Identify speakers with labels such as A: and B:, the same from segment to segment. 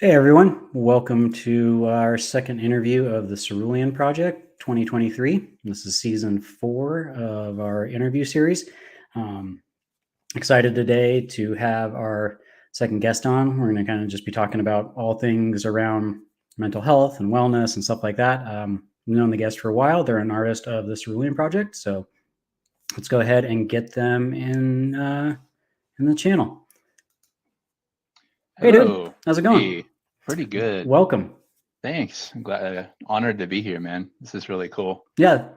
A: Hey everyone, welcome to our second interview of the Cerulean Project 2023. This is season 4 of our interview series. Um, Excited today to have our second guest on. We're going to kind of just be talking about all things around mental health and wellness and stuff like that. We've known the guest for a while. They're an artist of the Cerulean Project, so let's go ahead and get them in the channel. Hey dude,
B: Hello.
A: how's it going?
B: Hey, pretty good.
A: Welcome.
B: Thanks. I'm glad, honored to be here, man. This is really cool.
A: Yeah,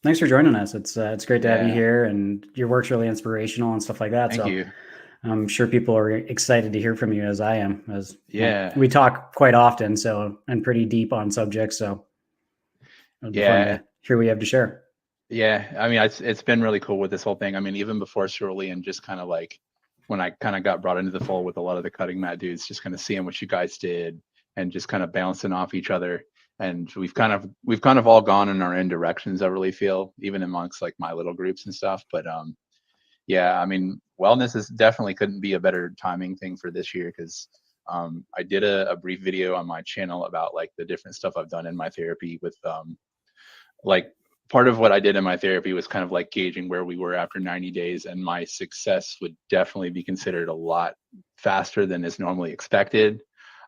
A: thanks for joining us. It's great to have you
B: Yeah,
A: here, and your work's really inspirational and stuff like that.
B: thank
A: So
B: you.
A: I'm sure people are excited to hear from you, as I am. As
B: Yeah,
A: we talk quite often, so and pretty deep on subjects. So it'll be fun
B: yeah,
A: to hear what you have to share.
B: yeah. I mean, it's been really cool with this whole thing. I mean, even before Cerulean, just kind of like when I kind of got brought into the fold with a lot of the cutting mat dudes, just kind of seeing what you guys did and just kind of bouncing off each other. And we've kind of all gone in our own directions, I really feel, even amongst like my little groups and stuff. But yeah, I mean, wellness is definitely couldn't be a better timing thing for this year because I did a brief video on my channel about like the different stuff I've done in my therapy with like part of what I did in my therapy was kind of like gauging where we were after 90 days, and my success would definitely be considered a lot faster than is normally expected.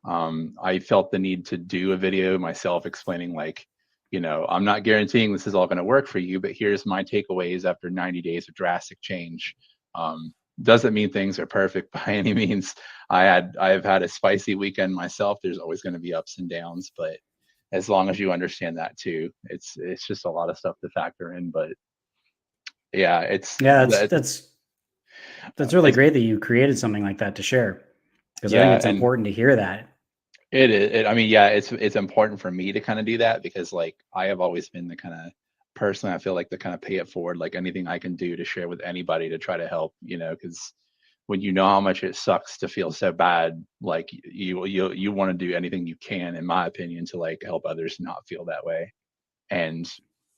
B: I felt the need to do a video myself explaining like, I'm not guaranteeing this is all going to work for you, but here's my takeaways after 90 days of drastic change. Doesn't mean things are perfect by any means. I've had a spicy weekend myself. There's always going to be ups and downs, but as long as you understand that too, it's just a lot of stuff to factor in. But yeah,
A: Yeah, that's really
B: it's
A: great that you created something like that to share, because I think
B: yeah,
A: it's
B: and
A: important to hear that.
B: it is. I mean, yeah, it's important for me to kind of do that because like I have always been the kind of person I feel like to kind of pay it forward, like anything I can do to share with anybody to try to help, because when you know how much it sucks to feel so bad, like you want to do anything you can, in my opinion, to like help others not feel that way. And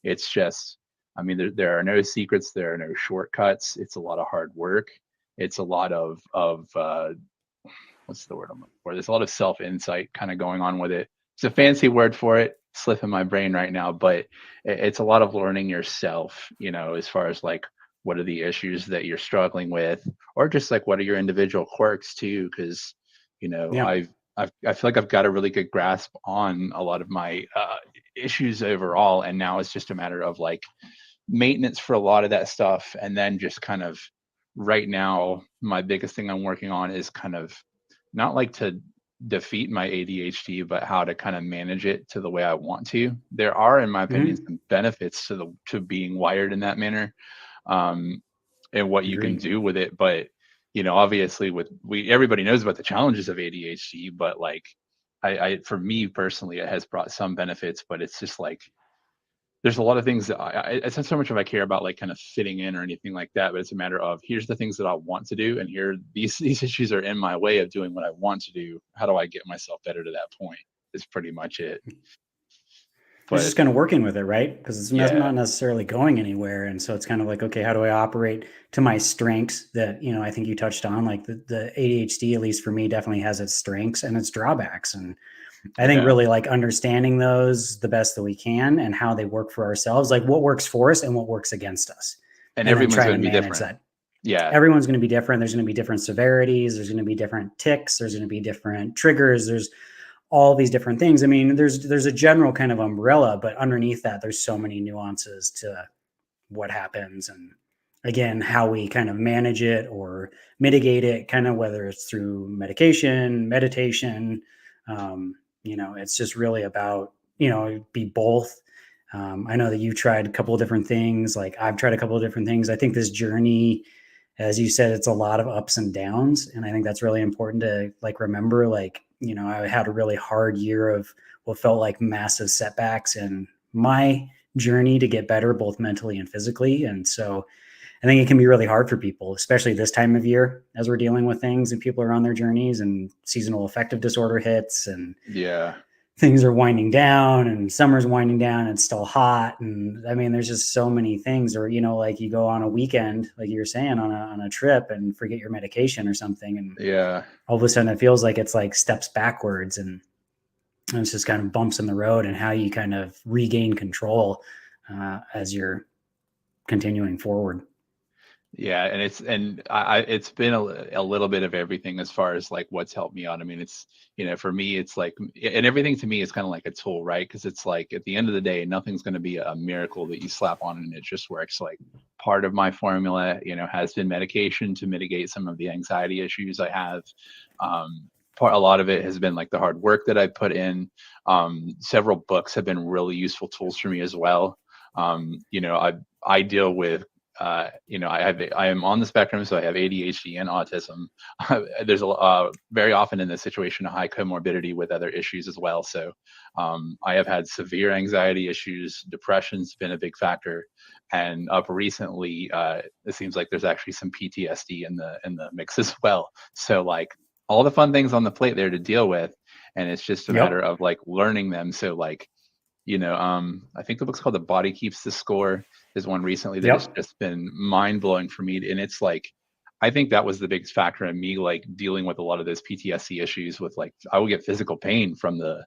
B: it's just, I mean, there are no secrets, there are no shortcuts. It's a lot of hard work. It's a lot of what's the word I'm looking for? There's a lot of self insight kind of going on with it. It's a fancy word for it, slipping my brain right now, but it's a lot of learning yourself, as far as like what are the issues that you're struggling with, or just like what are your individual quirks too, because
A: Yeah.
B: I feel like I've got a really good grasp on a lot of my issues overall, and now it's just a matter of like maintenance for a lot of that stuff, and then just kind of right now my biggest thing I'm working on is kind of not like to defeat my ADHD, but how to kind of manage it to the way I want to. There are, in my opinion,
A: Hmm.
B: some benefits to being wired in that manner, um, and what you can
A: Agree.
B: do with it. But obviously, with everybody knows about the challenges of ADHD, but like, I for me personally, it has brought some benefits, but it's just like there's a lot of things that it's not so much if I care about like kind of fitting in or anything like that, but it's a matter of here's the things that I want to do, and here these issues are in my way of doing what I want to do. How do I get myself better to that point? Is pretty much it.
A: It's just
B: But
A: kind of working with it, right? Because it's
B: yeah,
A: not necessarily going anywhere. And so it's kind of like, okay, how do I operate to my strengths that, I think you touched on? Like the ADHD, at least for me, definitely has its strengths and its drawbacks. And I think
B: yeah,
A: really like understanding those the best that we can and how they work for ourselves, like what works for us and what works against us,
B: and
A: and then
B: everyone's
A: trying
B: going
A: to
B: to be
A: manage
B: different.
A: that.
B: Yeah,
A: Everyone's going to be different. There's going to be different severities. There's going to be different ticks. There's going to be different triggers. There's all these different things. I mean, there's a general kind of umbrella, but underneath that, there's so many nuances to what happens, and again, how we kind of manage it or mitigate it, kind of whether it's through medication, meditation. It's just really about be both. I know that you tried a couple of different things. Like I've tried a couple of different things. I think this journey, as you said, it's a lot of ups and downs, and I think that's really important to like remember. Like I had a really hard year of what felt like massive setbacks in my journey to get better, both mentally and physically. And so I think it can be really hard for people, especially this time of year as we're dealing with things and people are on their journeys and seasonal affective disorder hits. And
B: yeah,
A: things are winding down and summer's winding down and it's still hot. And I mean, there's just so many things. Or, like you go on a weekend, like you were saying, on a trip and forget your medication or something. And
B: Yeah.
A: all of a sudden it feels like it's like steps backwards, and it's just kind of bumps in the road, and how you kind of regain control as you're continuing forward.
B: Yeah, and it's been a little bit of everything as far as like what's helped me out. I mean, it's for me, it's like, and everything to me is kind of like a tool, right? Because it's like at the end of the day, nothing's going to be a miracle that you slap on and it just works. Like part of my formula, has been medication to mitigate some of the anxiety issues I have. A lot of it has been like the hard work that I put in. Several books have been really useful tools for me as well. I deal with I am on the spectrum, so I have ADHD and autism. There's very often in this situation a high comorbidity with other issues as well. So I have had severe anxiety issues. Depression's been a big factor, and up recently, it seems like there's actually some PTSD in the mix as well. So like all the fun things on the plate there to deal with, and it's just a matter of like learning them. So like I think the book's called The Body Keeps the Score. Is one recently that has just been mind blowing for me. And it's like, I think that was the biggest factor in me, like dealing with a lot of those PTSD issues with like, I would get physical pain from the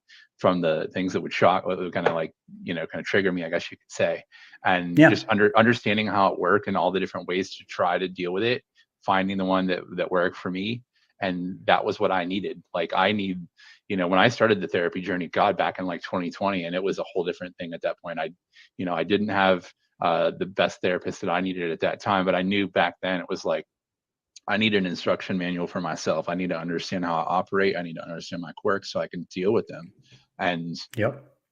B: things that would kind of like, kind of trigger me, I guess you could say. And just understanding how it worked and all the different ways to try to deal with it, finding the one that worked for me. And that was what I needed. Like when I started the therapy journey, God, back in like 2020, and it was a whole different thing at that point. I didn't have the best therapist that I needed at that time, but I knew back then it was like, I need an instruction manual for myself. I need to understand how I operate. I need to understand my quirks so I can deal with them. And,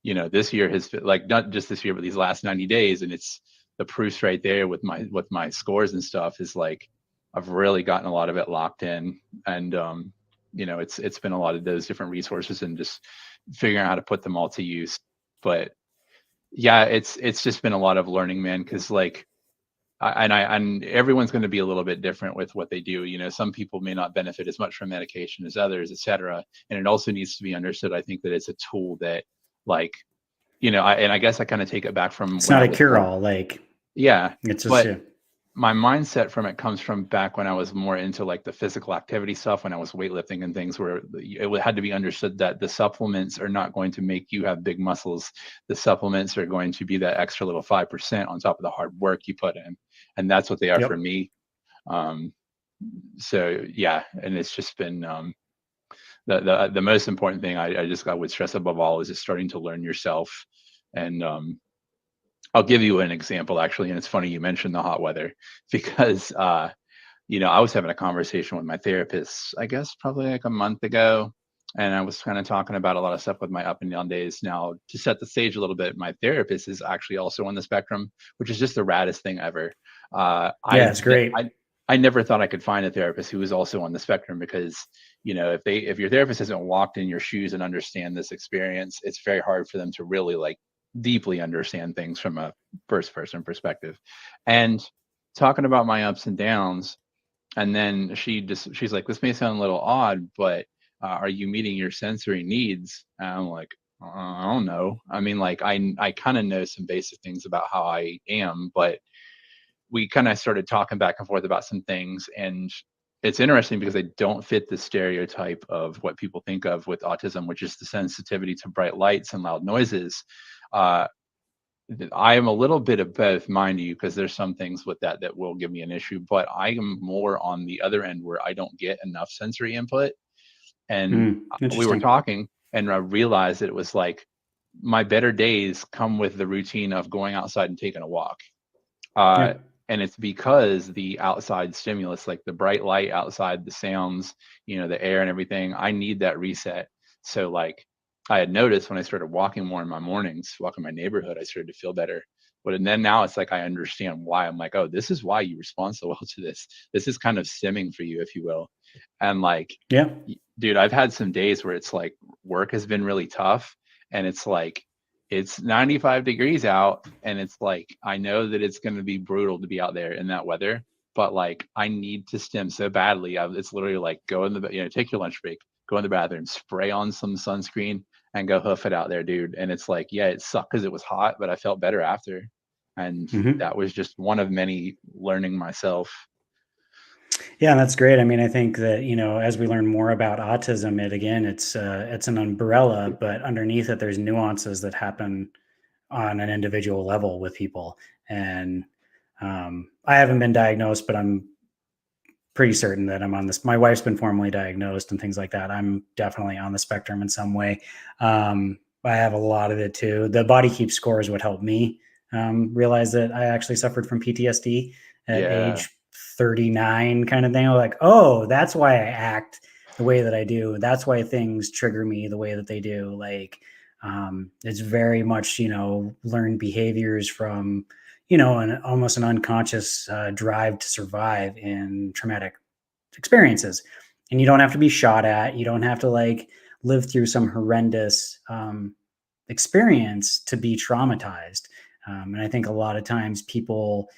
B: this year has been like, not just this year, but these last 90 days. And it's the proofs right there with my scores and stuff is like, I've really gotten a lot of it locked in. And, it's been a lot of those different resources and just figuring out how to put them all to use. But yeah, it's just been a lot of learning, man. Cause like, and everyone's going to be a little bit different with what they do. Some people may not benefit as much from medication as others, et cetera. And it also needs to be understood, I think, that it's a tool that like, I guess I kind of take it back from
A: it's
B: when
A: not
B: I
A: a
B: was
A: cure-all, like
B: it's just, but my mindset from it comes from back when I was more into like the physical activity stuff, when I was weightlifting and things, where it had to be understood that the supplements are not going to make you have big muscles. The supplements are going to be that extra little 5% on top of the hard work you put in. And that's what they are for me. So yeah, and it's just been the most important thing I would stress above all is just starting to learn yourself. And I'll give you an example actually, and it's funny you mentioned the hot weather because I was having a conversation with my therapist, I guess probably like a month ago, and I was kind of talking about a lot of stuff with my up and down days. Now, to set the stage a little bit, my therapist is actually also on the spectrum, which is just the raddest thing ever.
A: It's great.
B: I never thought I could find a therapist who was also on the spectrum because, if your therapist hasn't walked in your shoes and understand this experience, it's very hard for them to really like deeply understand things from a first person perspective. And talking about my ups and downs, and then she's like, this may sound a little odd, but are you meeting your sensory needs? And I'm like, I don't know. I mean, like I kind of know some basic things about how I am, but we kind of started talking back and forth about some things. And it's interesting because they don't fit the stereotype of what people think of with autism, which is the sensitivity to bright lights and loud noises. I am a little bit of both, mind you, because there's some things with that will give me an issue, but I am more on the other end where I don't get enough sensory input. And we were talking and I realized that it was like my better days come with the routine of going outside and taking a walk. And it's because the outside stimulus, like the bright light outside, the sounds, the air and everything, I need that reset. So like I had noticed when I started walking more in my mornings, walking my neighborhood, I started to feel better. And then now it's like I understand why. I'm like, oh, this is why you respond so well to this. This is kind of stimming for you, if you will. And like, dude, I've had some days where it's like work has been really tough, and it's like it's 95 degrees out, and it's like I know that it's going to be brutal to be out there in that weather, but like I need to stim so badly. It's literally like go in the take your lunch break, go in the bathroom, spray on some sunscreen, and go hoof it out there, dude. And it's like, yeah, it sucked because it was hot, but I felt better after. And
A: Hmm.
B: that was just one of many learning myself.
A: Yeah, that's great. I mean, I think that, as we learn more about autism, it's an umbrella, but underneath it, there's nuances that happen on an individual level with people. And I haven't been diagnosed, but I'm pretty certain that I'm on this. My wife's been formally diagnosed and things like that. I'm definitely on the spectrum in some way. I have a lot of it too. The body keep score is what helped me realize that I actually suffered from PTSD at
B: Yeah.
A: age 39, kind of thing. I'm like, oh, that's why I act the way that I do. That's why things trigger me the way that they do. Like, it's very much, learned behaviors from, almost an unconscious drive to survive in traumatic experiences. And you don't have to be shot at. You don't have to like live through some horrendous experience to be traumatized. And I think a lot of times people,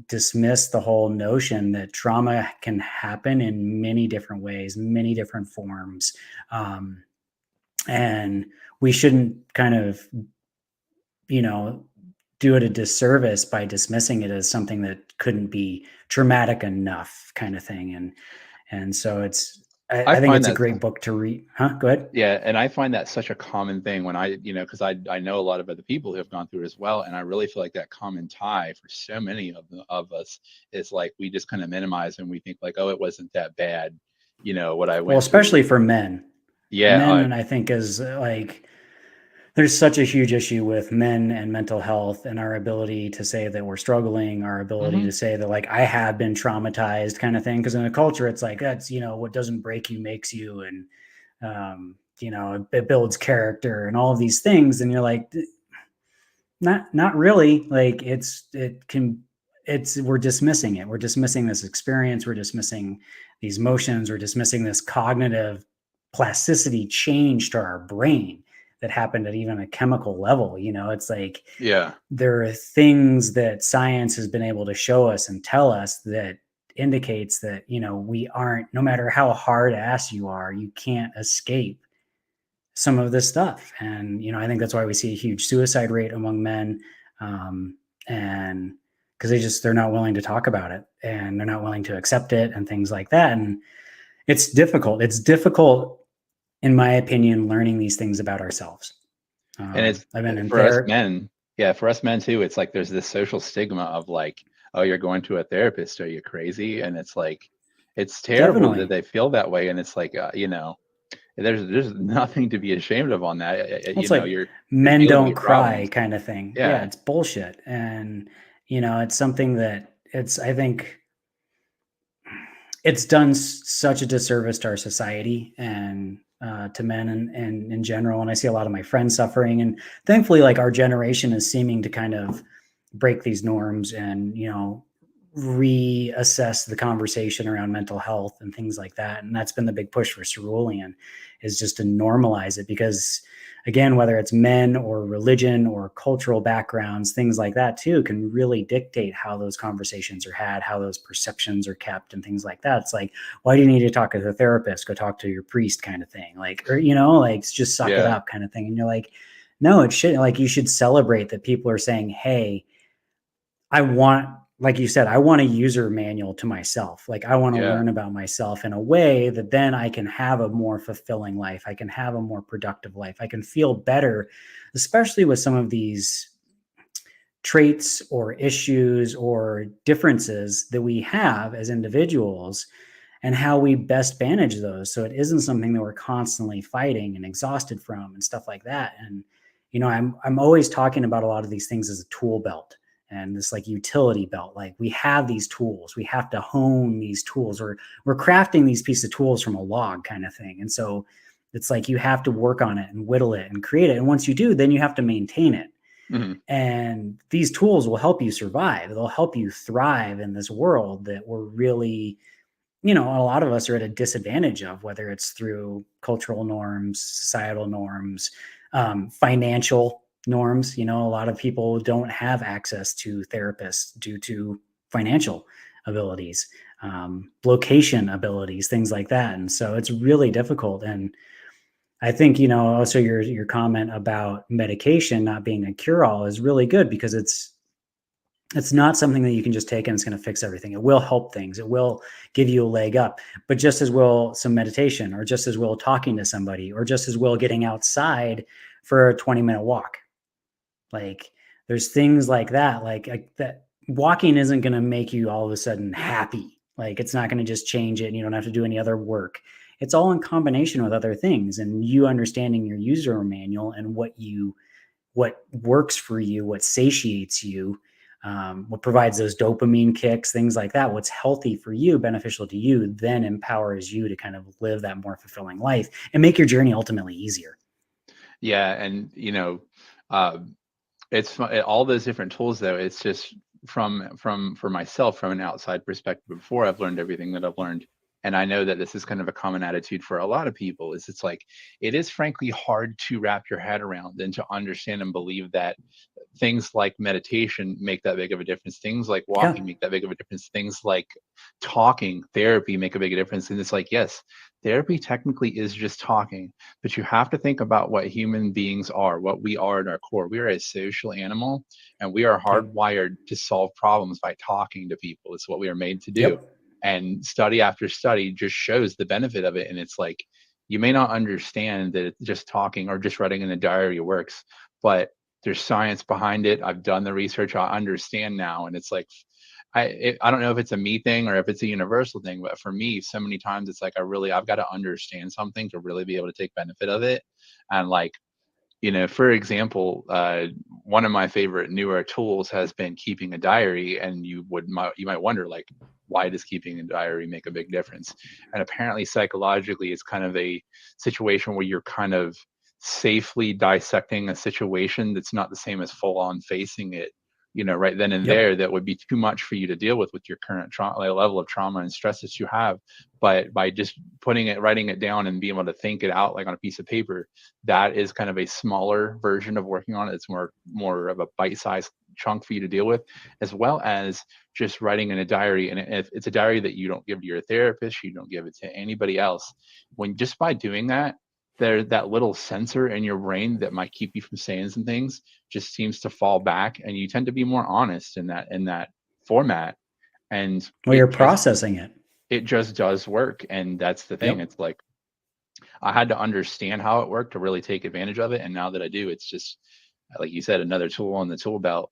A: dismiss the whole notion that trauma can happen in many different ways, many different forms. And we shouldn't kind of, you know, do it a disservice by dismissing it as something that couldn't be traumatic enough, kind of thing. And so
B: I
A: I think
B: find
A: it's a
B: that,
A: great book to read. Huh? Go ahead.
B: yeah, and I find that such a common thing when because I know a lot of other people who have gone through it as well, and I really feel like that common tie for so many of us is like we just kind of minimize and we think like, oh, it wasn't that bad, what I
A: Well,
B: went
A: especially
B: through.
A: for men.
B: Yeah,
A: Men, and I think is like there's such a huge issue with men and mental health and our ability to say that we're struggling, our ability
B: hmm
A: to say that like I have been traumatized, kind of thing. Because in a culture, it's like that's what doesn't break you makes you, and it builds character and all of these things. And you're like, not really. Like we're dismissing it. We're dismissing this experience. We're dismissing these emotions. We're dismissing this cognitive plasticity change to our brain that happened at even a chemical level. It's like
B: yeah,
A: there are things that science has been able to show us and tell us that indicates that, we aren't, no matter how hard ass you are, you can't escape some of this stuff. And, I think that's why we see a huge suicide rate among men. Um, and because they're not willing to talk about it and they're not willing to accept it and things like that. And it's difficult. It's difficult, in my opinion, learning these things about ourselves.
B: and it's
A: I've been in
B: for us
A: therapy.
B: men. Yeah, for us men too. It's like there's this social stigma of like, oh, you're going to a therapist, are you crazy? And it's like, it's terrible that
A: Definitely.
B: they feel that way, and it's like, there's nothing to be ashamed of on that.
A: Well, it's like
B: You're
A: men
B: dealing with
A: don't
B: your
A: cry
B: problems.
A: kind of thing. Yeah,
B: Yeah.
A: it's bullshit. And, it's something that I think it's done such a disservice to our society and to men and in general. And I see a lot of my friends suffering. And thankfully, like our generation is seeming to kind of break these norms and, reassess the conversation around mental health and things like that. And that's been the big push for Cerulean, is just to normalize it. Because again, whether it's men or religion or cultural backgrounds, things like that too can really dictate how those conversations are had, how those perceptions are kept, and things like that. It's like, why do you need to talk to the therapist? Go talk to your priest, kind of thing. Like, or like just suck it
B: Yeah.
A: up, kind of thing. And you're like, no, it should, like, you should celebrate that people are saying, hey, I want, like you said, I want a user manual to myself. Like I want to
B: Yeah.
A: learn about myself in a way that then I can have a more fulfilling life. I can have a more productive life. I can feel better, especially with some of these traits or issues or differences that we have as individuals, and how we best manage those. So it isn't something that we're constantly fighting and exhausted from and stuff like that. And, I'm always talking about a lot of these things as a tool belt and this like utility belt. Like we have these tools, we have to hone these tools, or we're crafting these pieces of tools from a log, kind of thing. And so it's like you have to work on it and whittle it and create it. And once you do, then you have to maintain it.
B: hmm
A: And these tools will help you survive. They'll help you thrive in this world that we're really, a lot of us are at a disadvantage of, whether it's through cultural norms, societal norms, financial norms. A lot of people don't have access to therapists due to financial abilities, location abilities, things like that. And so it's really difficult. And I think, also your comment about medication not being a cure-all is really good, because it's not something that you can just take and it's going to fix everything. It will help things. It will give you a leg up, but just as well some meditation, or just as well talking to somebody, or just as well getting outside for a 20-minute walk. Like, there's things like that, like that. Walking isn't going to make you all of a sudden happy. Like, it's not going to just change it and you don't have to do any other work. It's all in combination with other things, and you understanding your user manual and what works for you, what satiates you, what provides those dopamine kicks, things like that, what's healthy for you, beneficial to you, then empowers you to kind of live that more fulfilling life and make your journey ultimately easier.
B: Yeah, and uh, all those different tools though. It's just for myself from an outside perspective. Before I've learned everything that I've learned, and I know that this is kind of a common attitude for a lot of people, is it's like it is frankly hard to wrap your head around and to understand and believe that things like meditation make that big of a difference, things like
A: Yeah.
B: walking make that big of a difference, things like talking therapy make a big difference. And it's like, yes, therapy technically is just talking, but you have to think about what human beings are, what we are at our core. We are a social animal, and we are
A: Yep.
B: hardwired to solve problems by talking to people. It's what we are made to do.
A: Yep.
B: And study after study just shows the benefit of it. And it's like, you may not understand that just talking or just writing in a diary works, but there's science behind it. I've done the research. I understand now. And it's like, I don't know if it's a me thing or if it's a universal thing, but for me, so many times it's like, I've got to understand something to really be able to take benefit of it. And like, for example, one of my favorite newer tools has been keeping a diary. And you might wonder, like, why does keeping a diary make a big difference? And apparently psychologically, it's kind of a situation where you're kind of safely dissecting a situation that's not the same as full on facing it, right then and
A: Yep.
B: there. That would be too much for you to deal with your current level of trauma and stress that you have. But by just writing it down and being able to think it out like on a piece of paper, that is kind of a smaller version of working on it. It's more of a bite-sized chunk for you to deal with, as well as just writing in a diary. And if it's a diary that you don't give to your therapist, you don't give it to anybody else, when just by doing that, that little sensor in your brain that might keep you from saying some things just seems to fall back, and you tend to be more honest in that format. And
A: Well, you're processing it.
B: it just does work. And that's the thing.
A: Yep.
B: It's like, I had to understand how it worked to really take advantage of it. And now that I do, it's just, like you said, another tool on the tool belt.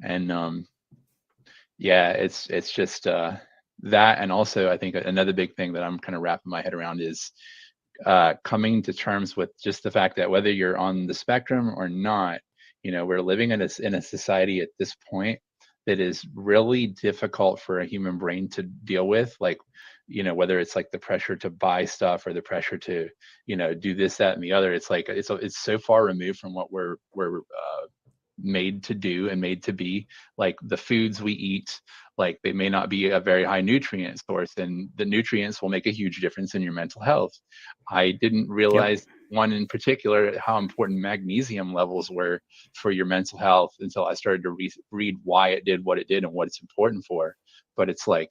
B: And yeah, it's just that. And also, I think another big thing that I'm kind of wrapping my head around is coming to terms with just the fact that whether you're on the spectrum or not, we're living in a society at this point that is really difficult for a human brain to deal with. Like, whether it's like the pressure to buy stuff or the pressure to, do this, that, and the other. It's like, it's so far removed from what we're made to do and made to be. Like the foods we eat, like they may not be a very high nutrient source, and the nutrients will make a huge difference in your mental health. I didn't
A: Yep.
B: realize one in particular, how important magnesium levels were for your mental health, until I started to read why it did what it did and what it's important for. But it's like,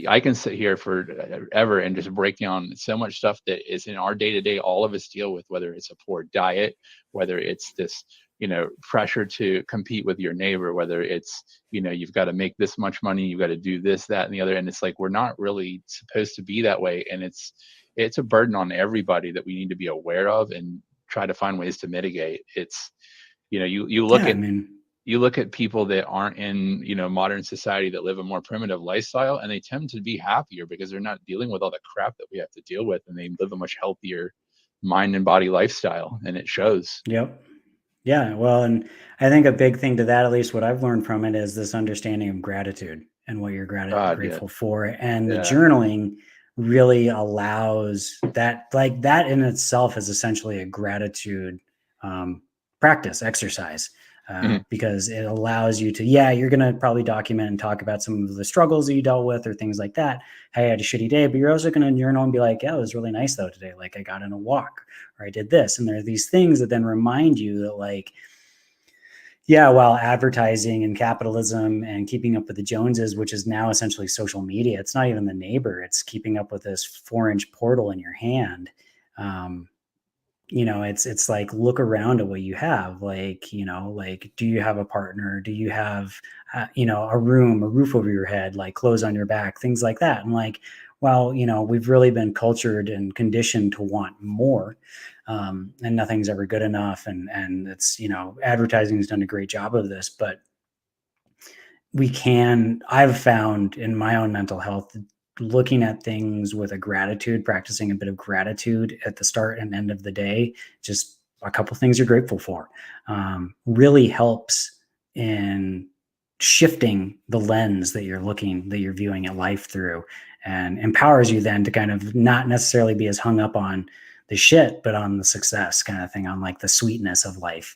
B: I can sit here for ever and just break down so much stuff that is in our day to day, all of us deal with, whether it's a poor diet, whether it's this, pressure to compete with your neighbor, whether it's, you've got to make this much money, you've got to do this, that, and the other. And it's like, we're not really supposed to be that way. And it's a burden on everybody that we need to be aware of and try to find ways to mitigate. It's, you look
A: Yeah. I
B: at
A: mean,
B: people that aren't in, modern society, that live a more primitive lifestyle, and they tend to be happier because they're not dealing with all the crap that we have to deal with, and they live a much healthier mind and body lifestyle, and it shows.
A: yep. Yeah. Well, and I think a big thing to that, at least what I've learned from it, is this understanding of gratitude and what you're
B: God, yeah,
A: grateful for. And the
B: yeah.
A: journaling really allows that, like that in itself is essentially a gratitude practice exercise.
B: Mhm.
A: Because it allows you to, yeah, you're going to probably document and talk about some of the struggles that you dealt with or things like that. Hey, I had a shitty day, but you're also going to journal and be like, yeah, it was really nice though today. Like I got in a walk, or I did this. And there are these things that then remind you that, like, yeah, while advertising and capitalism and keeping up with the Joneses, which is now essentially social media, it's not even the neighbor, it's keeping up with this 4-inch portal in your hand. Um, it's like, look around at what you have. Like, like, do you have a partner? Do you have, a room, a roof over your head, like clothes on your back, things like that. And like, well, we've really been cultured and conditioned to want more. And nothing's ever good enough. And it's, advertising has done a great job of this, but I've found in my own mental health, looking at things with a gratitude, practicing a bit of gratitude at the start and end of the day, just a couple things you're grateful for, really helps in shifting the lens that you're viewing at life through, and empowers you then to kind of not necessarily be as hung up on the shit, but on the success kind of thing, on like the sweetness of life.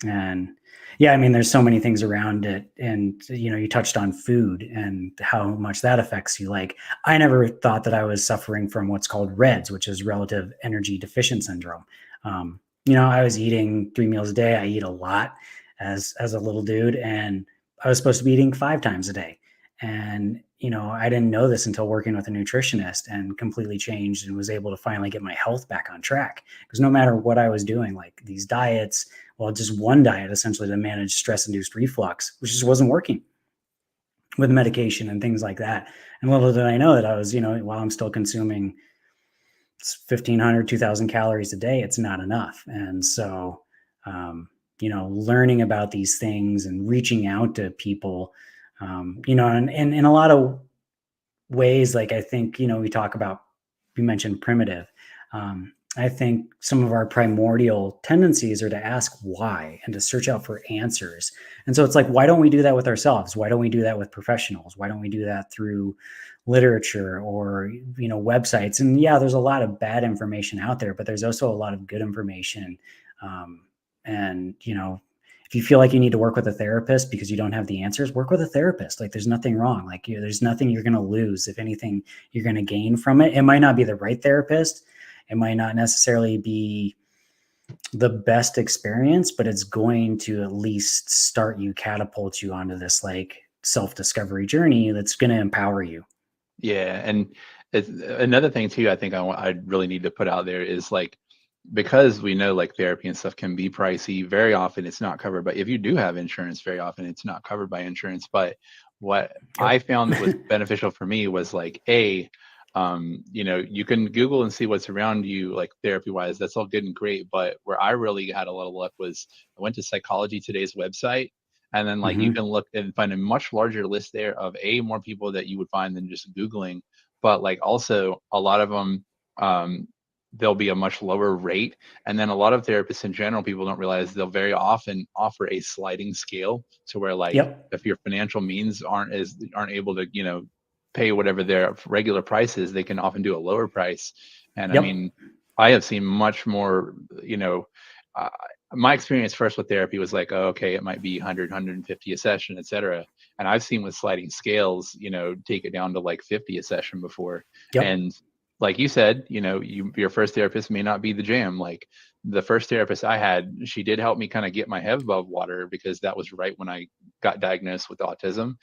A: And yeah, I mean, there's so many things around it. And, you touched on food and how much that affects you. Like, I never thought that I was suffering from what's called REDS, which is relative energy deficient syndrome. I was eating 3 meals a day. I eat a lot as a little dude, and I was supposed to be eating 5 times a day. And, I didn't know this until working with a nutritionist, and completely changed and was able to finally get my health back on track. Because no matter what I was doing, like these diets, well, just one diet essentially to manage stress-induced reflux, which just wasn't working with medication and things like that. And little did I know that I was, while I'm still consuming 1,500, 2,000 calories a day, it's not enough. And so, learning about these things and reaching out to people, and in a lot of ways, like, I think, we mentioned primitive. I think some of our primordial tendencies are to ask why and to search out for answers. And so it's like, why don't we do that with ourselves? Why don't we do that with professionals? Why don't we do that through literature or, websites? And yeah, there's a lot of bad information out there, but there's also a lot of good information. And, if you feel like you need to work with a therapist because you don't have the answers, work with a therapist. Like, there's nothing wrong. Like, there's nothing you're going to lose. If anything, you're going to gain from it. It might not be the right therapist. It might not necessarily be the best experience, but it's going to at least catapult you onto this like self-discovery journey that's going to empower you.
B: Yeah, and it's another thing too. I think I really need to put out there is like, because we know like therapy and stuff can be pricey. Very often it's not covered. But if you do have insurance, very often it's not covered by insurance. But what I
A: Yep.
B: found that was beneficial for me was like you can Google and see what's around you, like therapy wise. That's all good and great. But where I really had a lot of luck was I went to Psychology Today's website, and then like you
A: Mm-hmm.
B: can look and find a much larger list there of more people that you would find than just Googling. But like also a lot of them, there'll be a much lower rate. And then a lot of therapists in general, people don't realize they'll very often offer a sliding scale to where like
A: Yep.
B: if your financial means aren't able to, pay whatever their regular price is, they can often do a lower price. And I
A: Yep.
B: mean, I have seen much more, uh, my experience first with therapy was like, oh, okay, it might be 100, 150 a session, et cetera. And I've seen with sliding scales, take it down to like 50 a session before.
A: Yep.
B: And like you said, your first therapist may not be the jam. Like the first therapist I had, she did help me kind of get my head above water because that was right when I got diagnosed with autism.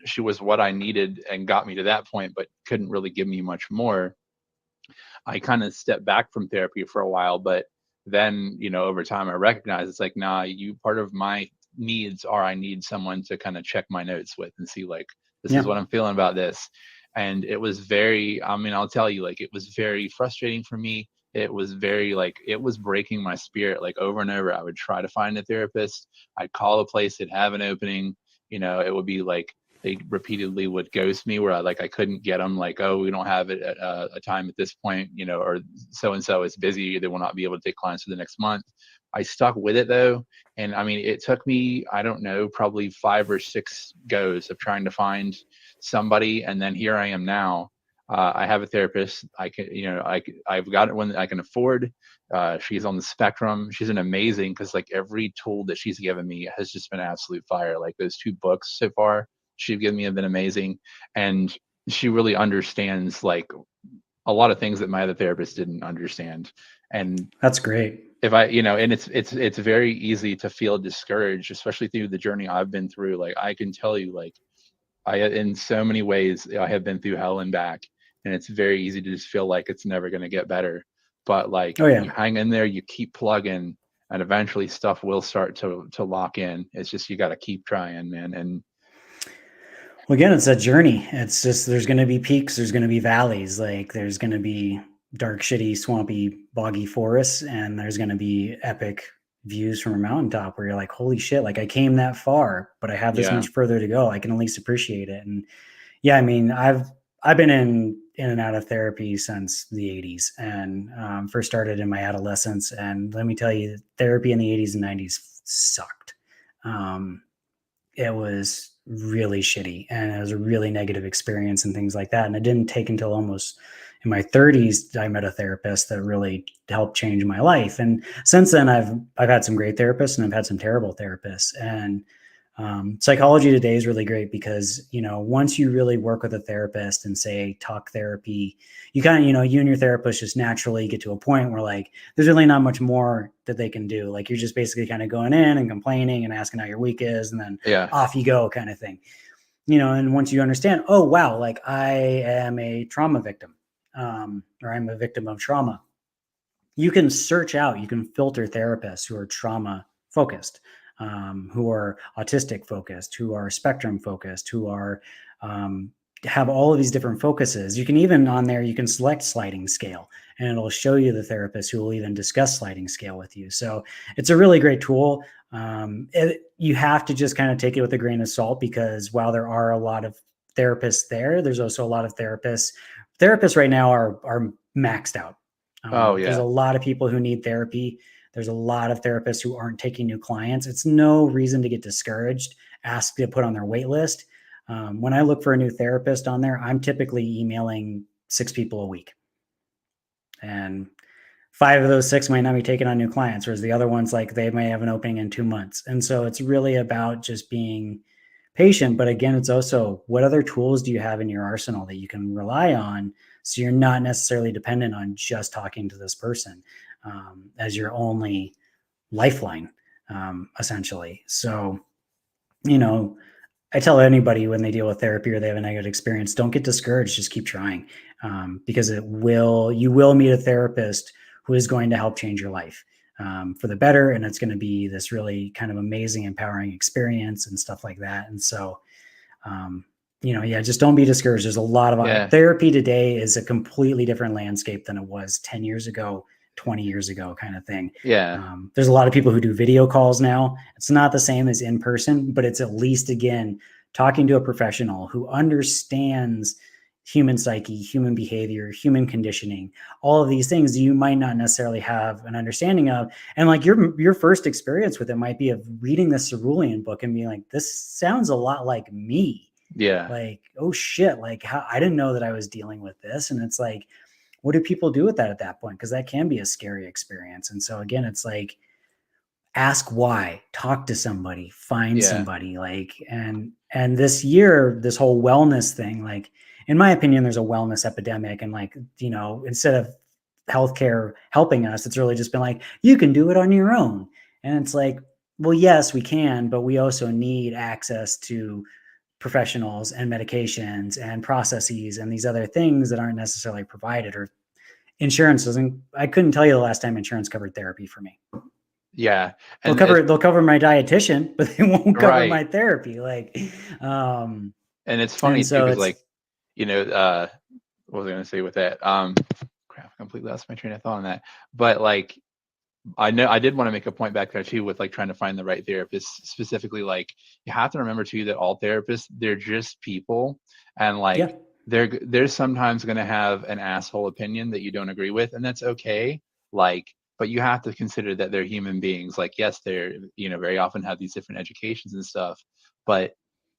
B: She was what I needed and got me to that point, but couldn't really give me much more. I kind of stepped back from therapy for a while, but then, over time I recognized it's like, nah, part of my needs are I need someone to kind of check my notes with and see like, this is what
A: Yep.
B: I'm feeling about this. And it was very, I mean, I'll tell you, like, it was very frustrating for me. It was very like, it was breaking my spirit. Like over and over, I would try to find a therapist. I'd call a place, they'd have an opening, it would be like, they repeatedly would ghost me where I couldn't get them, like, oh, we don't have it at a time at this point, or so and so is busy, they will not be able to take clients for the next month. I stuck with it though, and I mean, it took me, I don't know, probably 5 or 6 goes of trying to find somebody, and then here I am now. I have a therapist. I can, I've got one that I can afford. She's on the spectrum. She's an amazing, because like every tool that she's given me has just been absolute fire. Like those 2 books so far she'd given me have been amazing. And she really understands like a lot of things that my other therapist didn't understand. And
A: That's great.
B: if I, and it's very easy to feel discouraged, especially through the journey I've been through. Like I can tell you, like in so many ways, I have been through hell and back, and it's very easy to just feel like it's never going to get better. but like
A: Oh yeah.
B: you hang in there, you keep plugging, and eventually stuff will start to lock in. It's just you got to keep trying, man. And
A: Well, again, it's a journey. It's just there's going to be peaks, there's going to be valleys. Like there's going to be dark, shitty, swampy, boggy forests, and there's going to be epic views from a mountaintop where you're like, holy shit! Like I came that far, but I have this
B: yeah,
A: much further to go. I can at least appreciate it. And yeah, I mean, I've been in and out of therapy since the 80s, and first started in my adolescence. And let me tell you, therapy in the 80s and 90s sucked. Um, it was really shitty, and it was a really negative experience and things like that. And it didn't take until almost in my 30s I met a therapist that really helped change my life. And since then, I've had some great therapists and I've had some terrible therapists. And psychology today is really great because, you know, once you really work with a therapist and say talk therapy, you kind of, you know, you and your therapist just naturally get to a point where like there's really not much more that they can do. Like you're just basically kind of going in and complaining and asking how your week is, and then
B: yeah,
A: off you go, kind of thing. You know, and once you understand, oh wow, like I am a trauma victim, or I'm a victim of trauma, you can search out, you can filter therapists who are trauma focused, who are autistic focused, who are spectrum focused, who are um, have all of these different focuses. You can even on there, you can select sliding scale, and it'll show you the therapist who will even discuss sliding scale with you. So it's a really great tool. You have to just kind of take it with a grain of salt, because while there are a lot of therapists there, there's also a lot of therapists. Therapists right now are maxed out.
B: oh
A: There's a
B: yeah,
A: lot of people who need therapy. There's a lot of therapists who aren't taking new clients. It's no reason to get discouraged. Ask to put on their wait list. When I look for a new therapist on there, I'm typically emailing 6 people a week, and 5 of those 6 might not be taking on new clients, whereas the other ones, like they may have an opening in 2 months. And so it's really about just being patient. But again, it's also what other tools do you have in your arsenal that you can rely on, so you're not necessarily dependent on just talking to this person as your only lifeline, essentially. So, you know, I tell anybody when they deal with therapy or they have a negative experience, don't get discouraged. Just keep trying, because you will meet a therapist who is going to help change your life for the better. And it's going to be this really kind of amazing, empowering experience and stuff like that. And so, you know, yeah, just don't be discouraged. There's a lot of
B: yeah,
A: therapy today is a completely different landscape than it was 10 years ago, 20 years ago, kind of thing.
B: yeah,
A: There's a lot of people who do video calls now. It's not the same as in person, but it's at least, again, talking to a professional who understands human psyche, human behavior, human conditioning, all of these things you might not necessarily have an understanding of. And like your first experience with it might be of reading the Cerulean book and being like, this sounds a lot like me.
B: yeah,
A: Like, oh shit, like how I didn't know that I was dealing with this. And it's like, what do people do with that at that point? Because that can be a scary experience. And so again, it's like, ask why, talk to somebody, find
B: yeah,
A: somebody, like, and this year, this whole wellness thing, like, in my opinion, there's a wellness epidemic. And like, you know, instead of healthcare helping us, it's really just been like, you can do it on your own. And it's like, well, yes, we can, but we also need access to professionals and medications and processes and these other things that aren't necessarily provided, or insurance doesn't. I couldn't tell you the last time insurance covered therapy for me.
B: yeah.
A: They'll
B: And it's
A: cover my dietitian, but they won't cover
B: right.
A: my therapy. Like, um,
B: And it's
A: and
B: funny too,
A: so
B: because
A: it's
B: like, you know, what was I gonna say with that? Crap, I completely lost my train of thought on that. But like, I know I did want to make a point back there too with like trying to find the right therapist. Specifically, like you have to remember too that all therapists, they're just people, and
A: yeah,
B: like they're sometimes going to have an asshole opinion that you don't agree with, and that's okay. Like, but you have to consider that they're human beings. Like, yes, they're, you know, very often have these different educations and stuff, but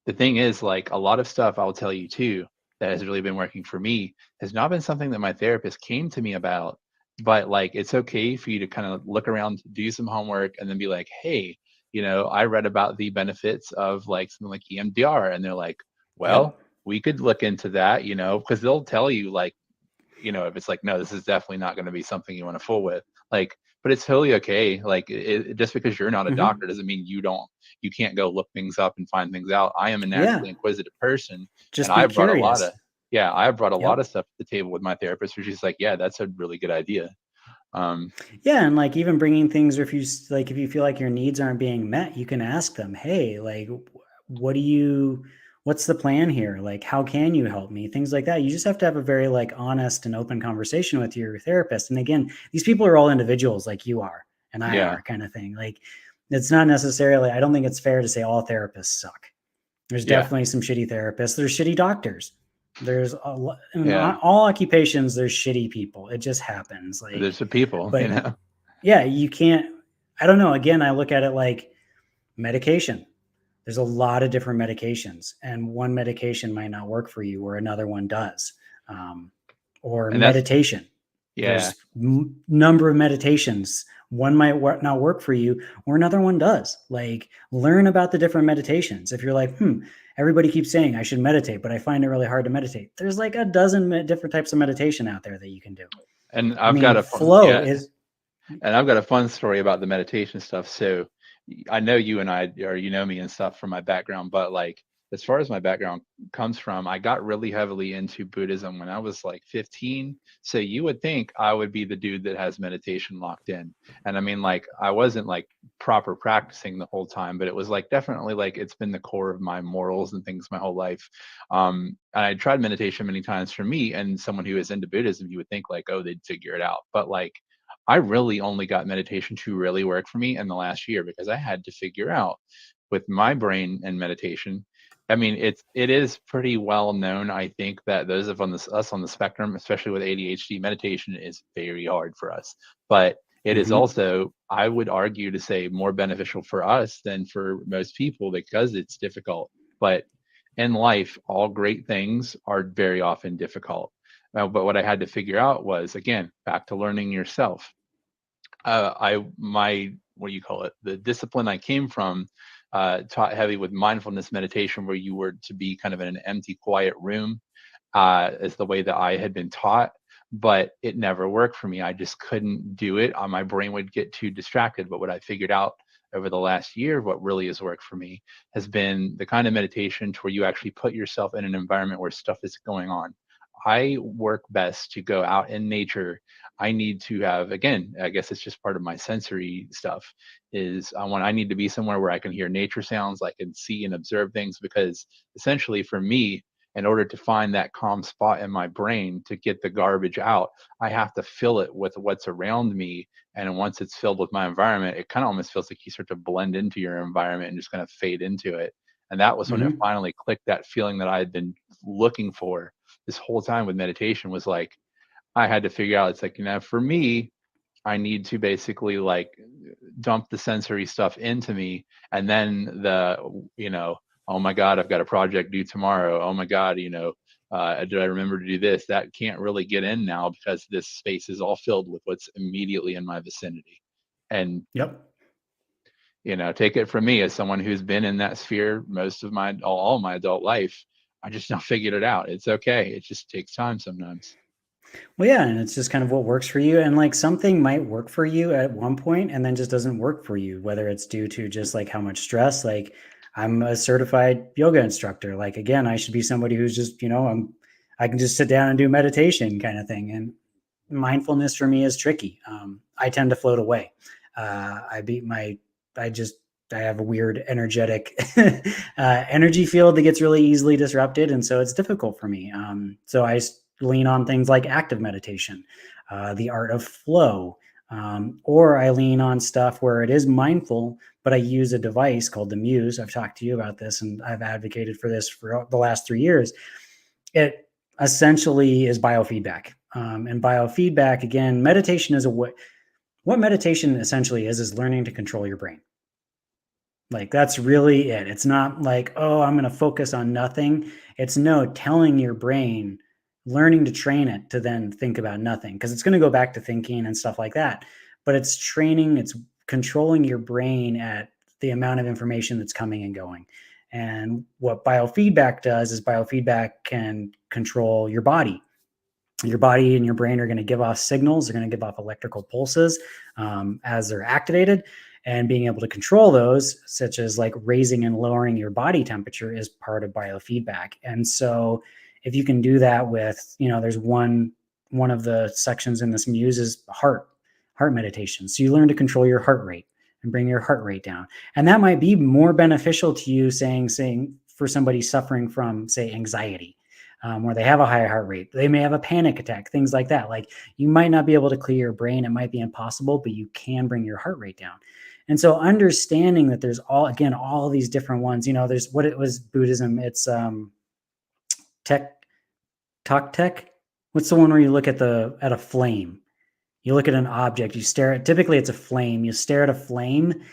B: the thing is, like a lot of stuff I'll tell you too that has really been working for me has not been something that my therapist came to me about, but like it's okay for you to kind of look around, do some homework, and then be like, hey, you know, I read about the benefits of like something like EMDR, and they're like,
A: yep,
B: well, we could look into that, you know, because they'll tell you like, you know, if it's like, no, this is definitely not going to be something you want to fool with, like, but it's totally okay. Like just because you're not a
A: hmm,
B: doctor doesn't mean you can't go look things up and find things out. I am a
A: yeah,
B: naturally inquisitive person, and
A: just be
B: I've brought a lot of
A: curious.
B: yeah, I've brought a lot
A: Yep.
B: of stuff to the table with my therapist where she's like, yeah, that's a really good idea.
A: Yeah, and like even bringing things, or if you feel like your needs aren't being met, you can ask them, "Hey, like, what do you, what's the plan here? Like, how can you help me?" Things like that. You just have to have a very like honest and open conversation with your therapist. And again, these people are all individuals, like you are and I
B: Yeah.
A: are, kind of thing. Like, it's not necessarily. I don't think it's fair to say all therapists suck. There's
B: Yeah.
A: definitely some shitty therapists. There's shitty doctors. There's a lot in
B: Yeah.
A: all occupations. There's shitty people. It just happens. Like,
B: There's the people,
A: but yeah, you can't. I don't know. Again, I look at it like medication. There's a lot of different medications, and one medication might not work for you, or another one does. Um, or
B: and that's,
A: meditation.
B: yeah.
A: There's number of meditations. One might not work for you, or another one does. Like, learn about the different meditations. If you're like, everybody keeps saying I should meditate, but I find it really hard to meditate. There's like a dozen different types of meditation out there that you can do.
B: And
A: I
B: I've got
A: mean,
B: a fun,
A: flow
B: yeah.
A: is.
B: And I've got a fun story about the meditation stuff. So I know you and I, or you know me and stuff from my background, but like as far as my background comes from, I got really heavily into Buddhism when I was like 15. So you would think I would be the dude that has meditation locked in. And I mean, like, I wasn't like proper practicing the whole time, but it was like definitely like it's been the core of my morals and things my whole life. And I tried meditation many times. For me and someone who is into Buddhism, you would think like, oh, they'd figure it out. But like, I really only got meditation to really work for me in the last year, because I had to figure out with my brain and meditation. I mean, it is pretty well known, I think, that those of us on the spectrum, especially with ADHD, meditation is very hard for us. But it is
A: Mhm.
B: also, I would argue, to say more beneficial for us than for most people, because it's difficult. But in life, all great things are very often difficult. But what I had to figure out was, again, back to learning yourself. What do you call it? The discipline I came from taught heavy with mindfulness meditation, where you were to be kind of in an empty, quiet room, is the way that I had been taught. But it never worked for me. I just couldn't do it. My brain would get too distracted. But what I figured out over the last year, what really has worked for me, has been the kind of meditation to where you actually put yourself in an environment where stuff is going on. I work best to go out in nature. I need to have, again, I guess it's just part of my sensory stuff, is I need to be somewhere where I can hear nature sounds, I can see and observe things, because essentially for me, in order to find that calm spot in my brain to get the garbage out, I have to fill it with what's around me. And once it's filled with my environment, it kind of almost feels like you start to blend into your environment and just kind of fade into it. And that was when it
A: Mhm.
B: finally clicked. That feeling that I had been looking for this whole time with meditation was like, I had to figure out, it's like, for me, I need to basically like dump the sensory stuff into me. And then oh my God, I've got a project due tomorrow. Oh my God, did I remember to do this? That can't really get in now, because this space is all filled with what's immediately in my vicinity. And,
A: Yep.
B: take it from me, as someone who's been in that sphere most of all my adult life, I just now figured it out. It's okay. It just takes time sometimes.
A: Well, yeah, and it's just kind of what works for you. And like something might work for you at one point and then just doesn't work for you, whether it's due to just like how much stress. Like, I'm a certified yoga instructor. Like, again, I should be somebody who's just, I can just sit down and do meditation kind of thing. And mindfulness for me is tricky. I tend to float away. I beat my, I just, I have a weird energetic energy field that gets really easily disrupted. And so it's difficult for me. So I lean on things like active meditation, the art of flow, or I lean on stuff where it is mindful, but I use a device called the Muse. I've talked to you about this and I've advocated for this for the last 3 years. It essentially is biofeedback. And biofeedback, again, meditation is what meditation essentially is learning to control your brain. Like, that's really it. It's not like, oh, I'm going to focus on nothing. It's no, telling your brain, learning to train it to then think about nothing, because it's going to go back to thinking and stuff like that. But it's training, it's controlling your brain at the amount of information that's coming and going. And what biofeedback does is biofeedback can control your body. Your body and your brain are going to give off signals. They're going to give off electrical pulses as they're activated. And being able to control those, such as like raising and lowering your body temperature, is part of biofeedback. And so if you can do that with, there's one of the sections in this Muse is heart. heart meditation. So you learn to control your heart rate and bring your heart rate down. And that might be more beneficial to you, saying for somebody suffering from, say, anxiety, where they have a high heart rate, they may have a panic attack, things like that. Like, you might not be able to clear your brain. It might be impossible, but you can bring your heart rate down. And so understanding that there's all these different ones, there's what it was Buddhism. It's tech. What's the one where you look at a flame? You look at an object, you stare at, typically it's a flame. You stare at a flame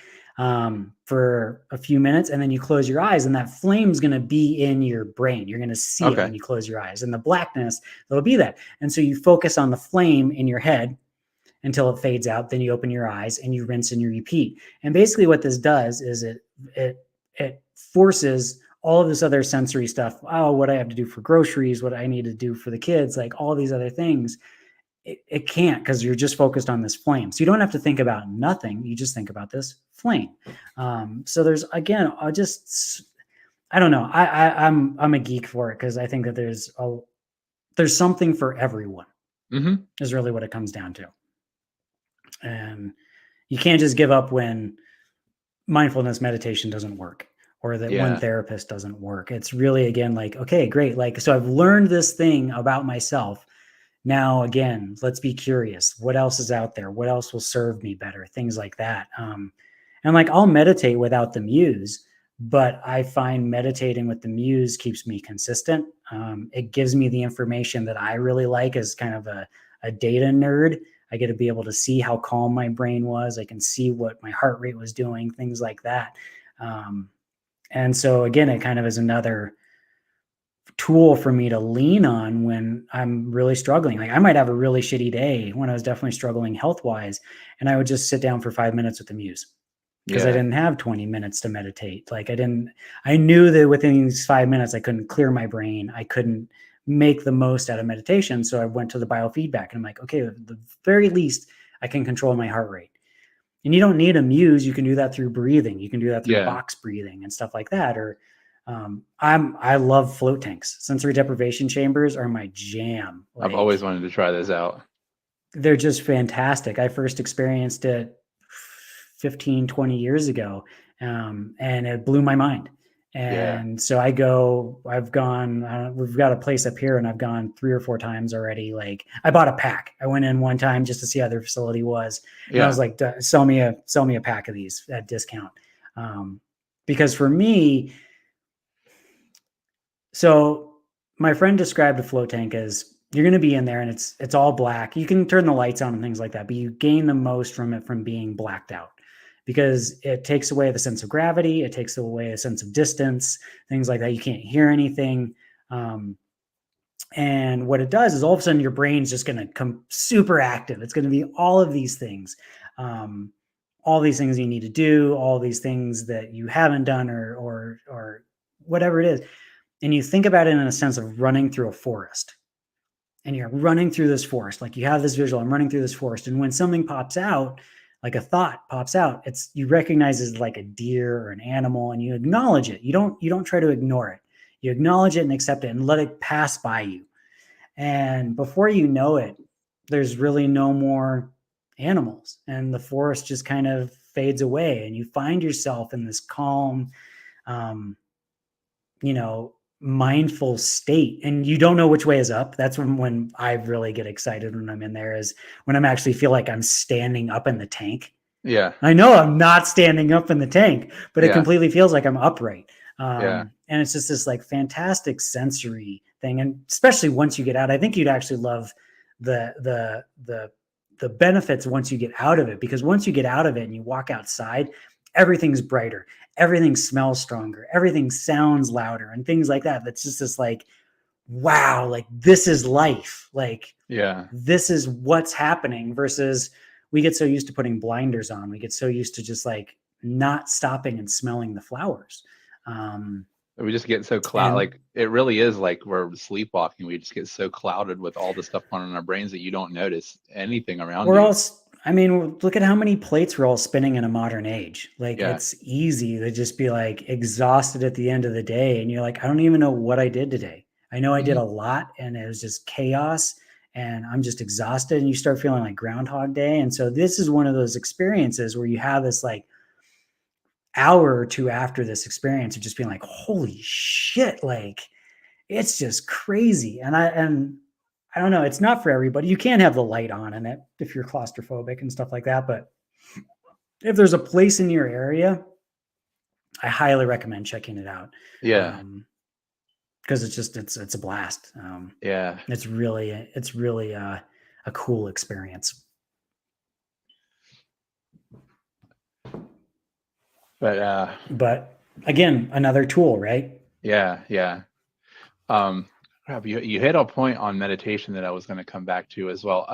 A: for a few minutes, and then you close your eyes, and that flame's going to be in your brain. You're going to see it when you close your eyes, and the blackness, there'll be that. And so you focus on the flame in your head until it fades out. Then you open your eyes and you rinse and you repeat. And basically what this does is it forces all of this other sensory stuff. Oh, what I have to do for groceries, what I need to do for the kids, like all these other things. It can't, because you're just focused on this flame. So you don't have to think about nothing. You just think about this flame. So there's, again, I don't know. I'm a geek for it, because I think that there's something for everyone. Is really what it comes down to. And you can't just give up when mindfulness meditation doesn't work, or that one therapist doesn't work. It's really, again, like, okay, great. Like, so I've learned this thing about myself. Now, again, let's be curious. What else is out there? What else will serve me better? Things like that. And like, I'll meditate without the muse, but I find meditating with the muse keeps me consistent. It gives me the information that I really like, as kind of a data nerd. I get to be able to see how calm my brain was. I can see what my heart rate was doing, things like that. And so, again, it kind of is another tool for me to lean on when I'm really struggling. Like, I might have a really shitty day when I was definitely struggling health-wise, and I would just sit down for 5 minutes with the muse, because I didn't have 20 minutes to meditate. Like, I knew that within these 5 minutes, I couldn't clear my brain. I couldn't make the most out of meditation. So I went to the biofeedback, and I'm like, okay, at the very least, I can control my heart rate. And you don't need a muse. You can do that through breathing. You can do that through box breathing and stuff like that. Or I love float tanks. Sensory deprivation chambers are my jam.
B: I've always wanted to try those out.
A: They're just fantastic. I first experienced it 15, 20 years ago, and it blew my mind. And so we've got a place up here, and I've gone 3 or 4 times already. Like, I bought a pack. I went in one time just to see how their facility was. And I was like, sell me a pack of these at discount. Because for me, so my friend described a float tank as, you're going to be in there and it's all black. You can turn the lights on and things like that, but you gain the most from it from being blacked out, because it takes away the sense of gravity. It takes away a sense of distance, things like that. You can't hear anything. And what it does is, all of a sudden your brain's just going to come super active. It's going to be all of these things, all these things you need to do, all these things that you haven't done, or whatever it is. And you think about it in a sense of running through a forest, and you're running through this forest. Like, you have this visual, I'm running through this forest. And when something pops out, like a thought pops out, you recognize it as like a deer or an animal, and you acknowledge it. You don't try to ignore it. You acknowledge it and accept it and let it pass by you. And before you know it, there's really no more animals, and the forest just kind of fades away, and you find yourself in this calm, mindful state, and you don't know which way is up. That's when I really get excited, when I'm in there, is when I'm actually feel like I'm standing up in the tank.
B: Yeah.
A: I know I'm not standing up in the tank, but it completely feels like I'm upright. And it's just this like fantastic sensory thing. And especially once you get out, I think you'd actually love the benefits once you get out of it, because once you get out of it and you walk outside, everything's brighter, everything smells stronger, everything sounds louder, and things like that. That's just this like, wow, like, this is life. Like, this is what's happening, versus we get so used to putting blinders on. We get so used to just like not stopping and smelling the flowers.
B: We just get so clouded. Like, it really is like we're sleepwalking. We just get so clouded with all the stuff going on in our brains that you don't notice anything around you.
A: I mean, look at how many plates we're all spinning in a modern age. Like, it's easy to just be like exhausted at the end of the day. And you're like, I don't even know what I did today. I know I did a lot, and it was just chaos. and I'm just exhausted, and you start feeling like Groundhog Day. And so this is one of those experiences where you have this like hour or two after this experience of just being like, holy shit, like it's just crazy. And I don't know, it's not for everybody. You can't have the light on in it if you're claustrophobic and stuff like that. But if there's a place in your area, I highly recommend checking it out.
B: Yeah.
A: Because it's a blast.
B: Yeah.
A: It's really a cool experience. But again, another tool, right?
B: Yeah. Crap, you hit a point on meditation that I was going to come back to as well.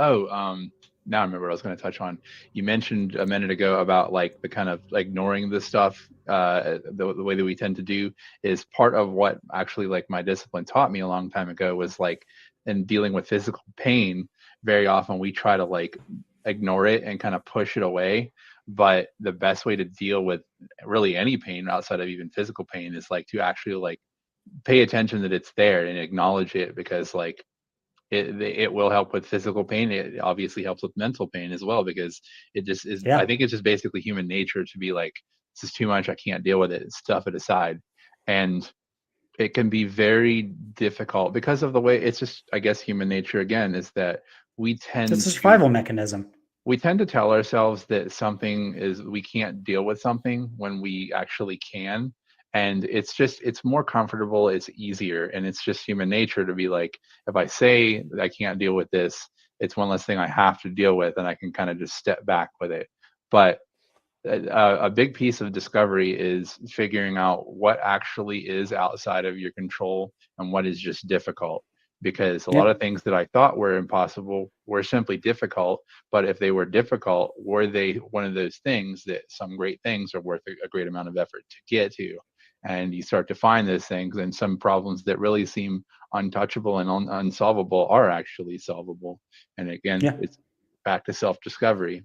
B: Now I remember what I was going to touch on. You mentioned a minute ago about like the kind of ignoring the stuff, the way that we tend to do is part of what actually like my discipline taught me a long time ago was like in dealing with physical pain. Very often we try to like ignore it and kind of push it away. But the best way to deal with really any pain outside of even physical pain is like to actually like pay attention that it's there and acknowledge it, because like it will help with physical pain. It obviously helps with mental pain as well, because it just is.
A: Yeah.
B: I think it's just basically human nature to be like, this is too much, I can't deal with it, stuff it aside. And it can be very difficult because of the way it's just, I guess human nature again is that
A: It's a survival mechanism.
B: we tend to tell ourselves that something is, we can't deal with something when we actually can. And it's more comfortable, it's easier, and it's just human nature to be like, if I say that I can't deal with this, it's one less thing I have to deal with, and I can kind of just step back with it. But a big piece of discovery is figuring out what actually is outside of your control and what is just difficult, because a lot of things that I thought were impossible were simply difficult. But if they were difficult, were they one of those things that some great things are worth a great amount of effort to get to? And you start to find those things, and some problems that really seem untouchable and unsolvable are actually solvable. And again, it's back to self-discovery.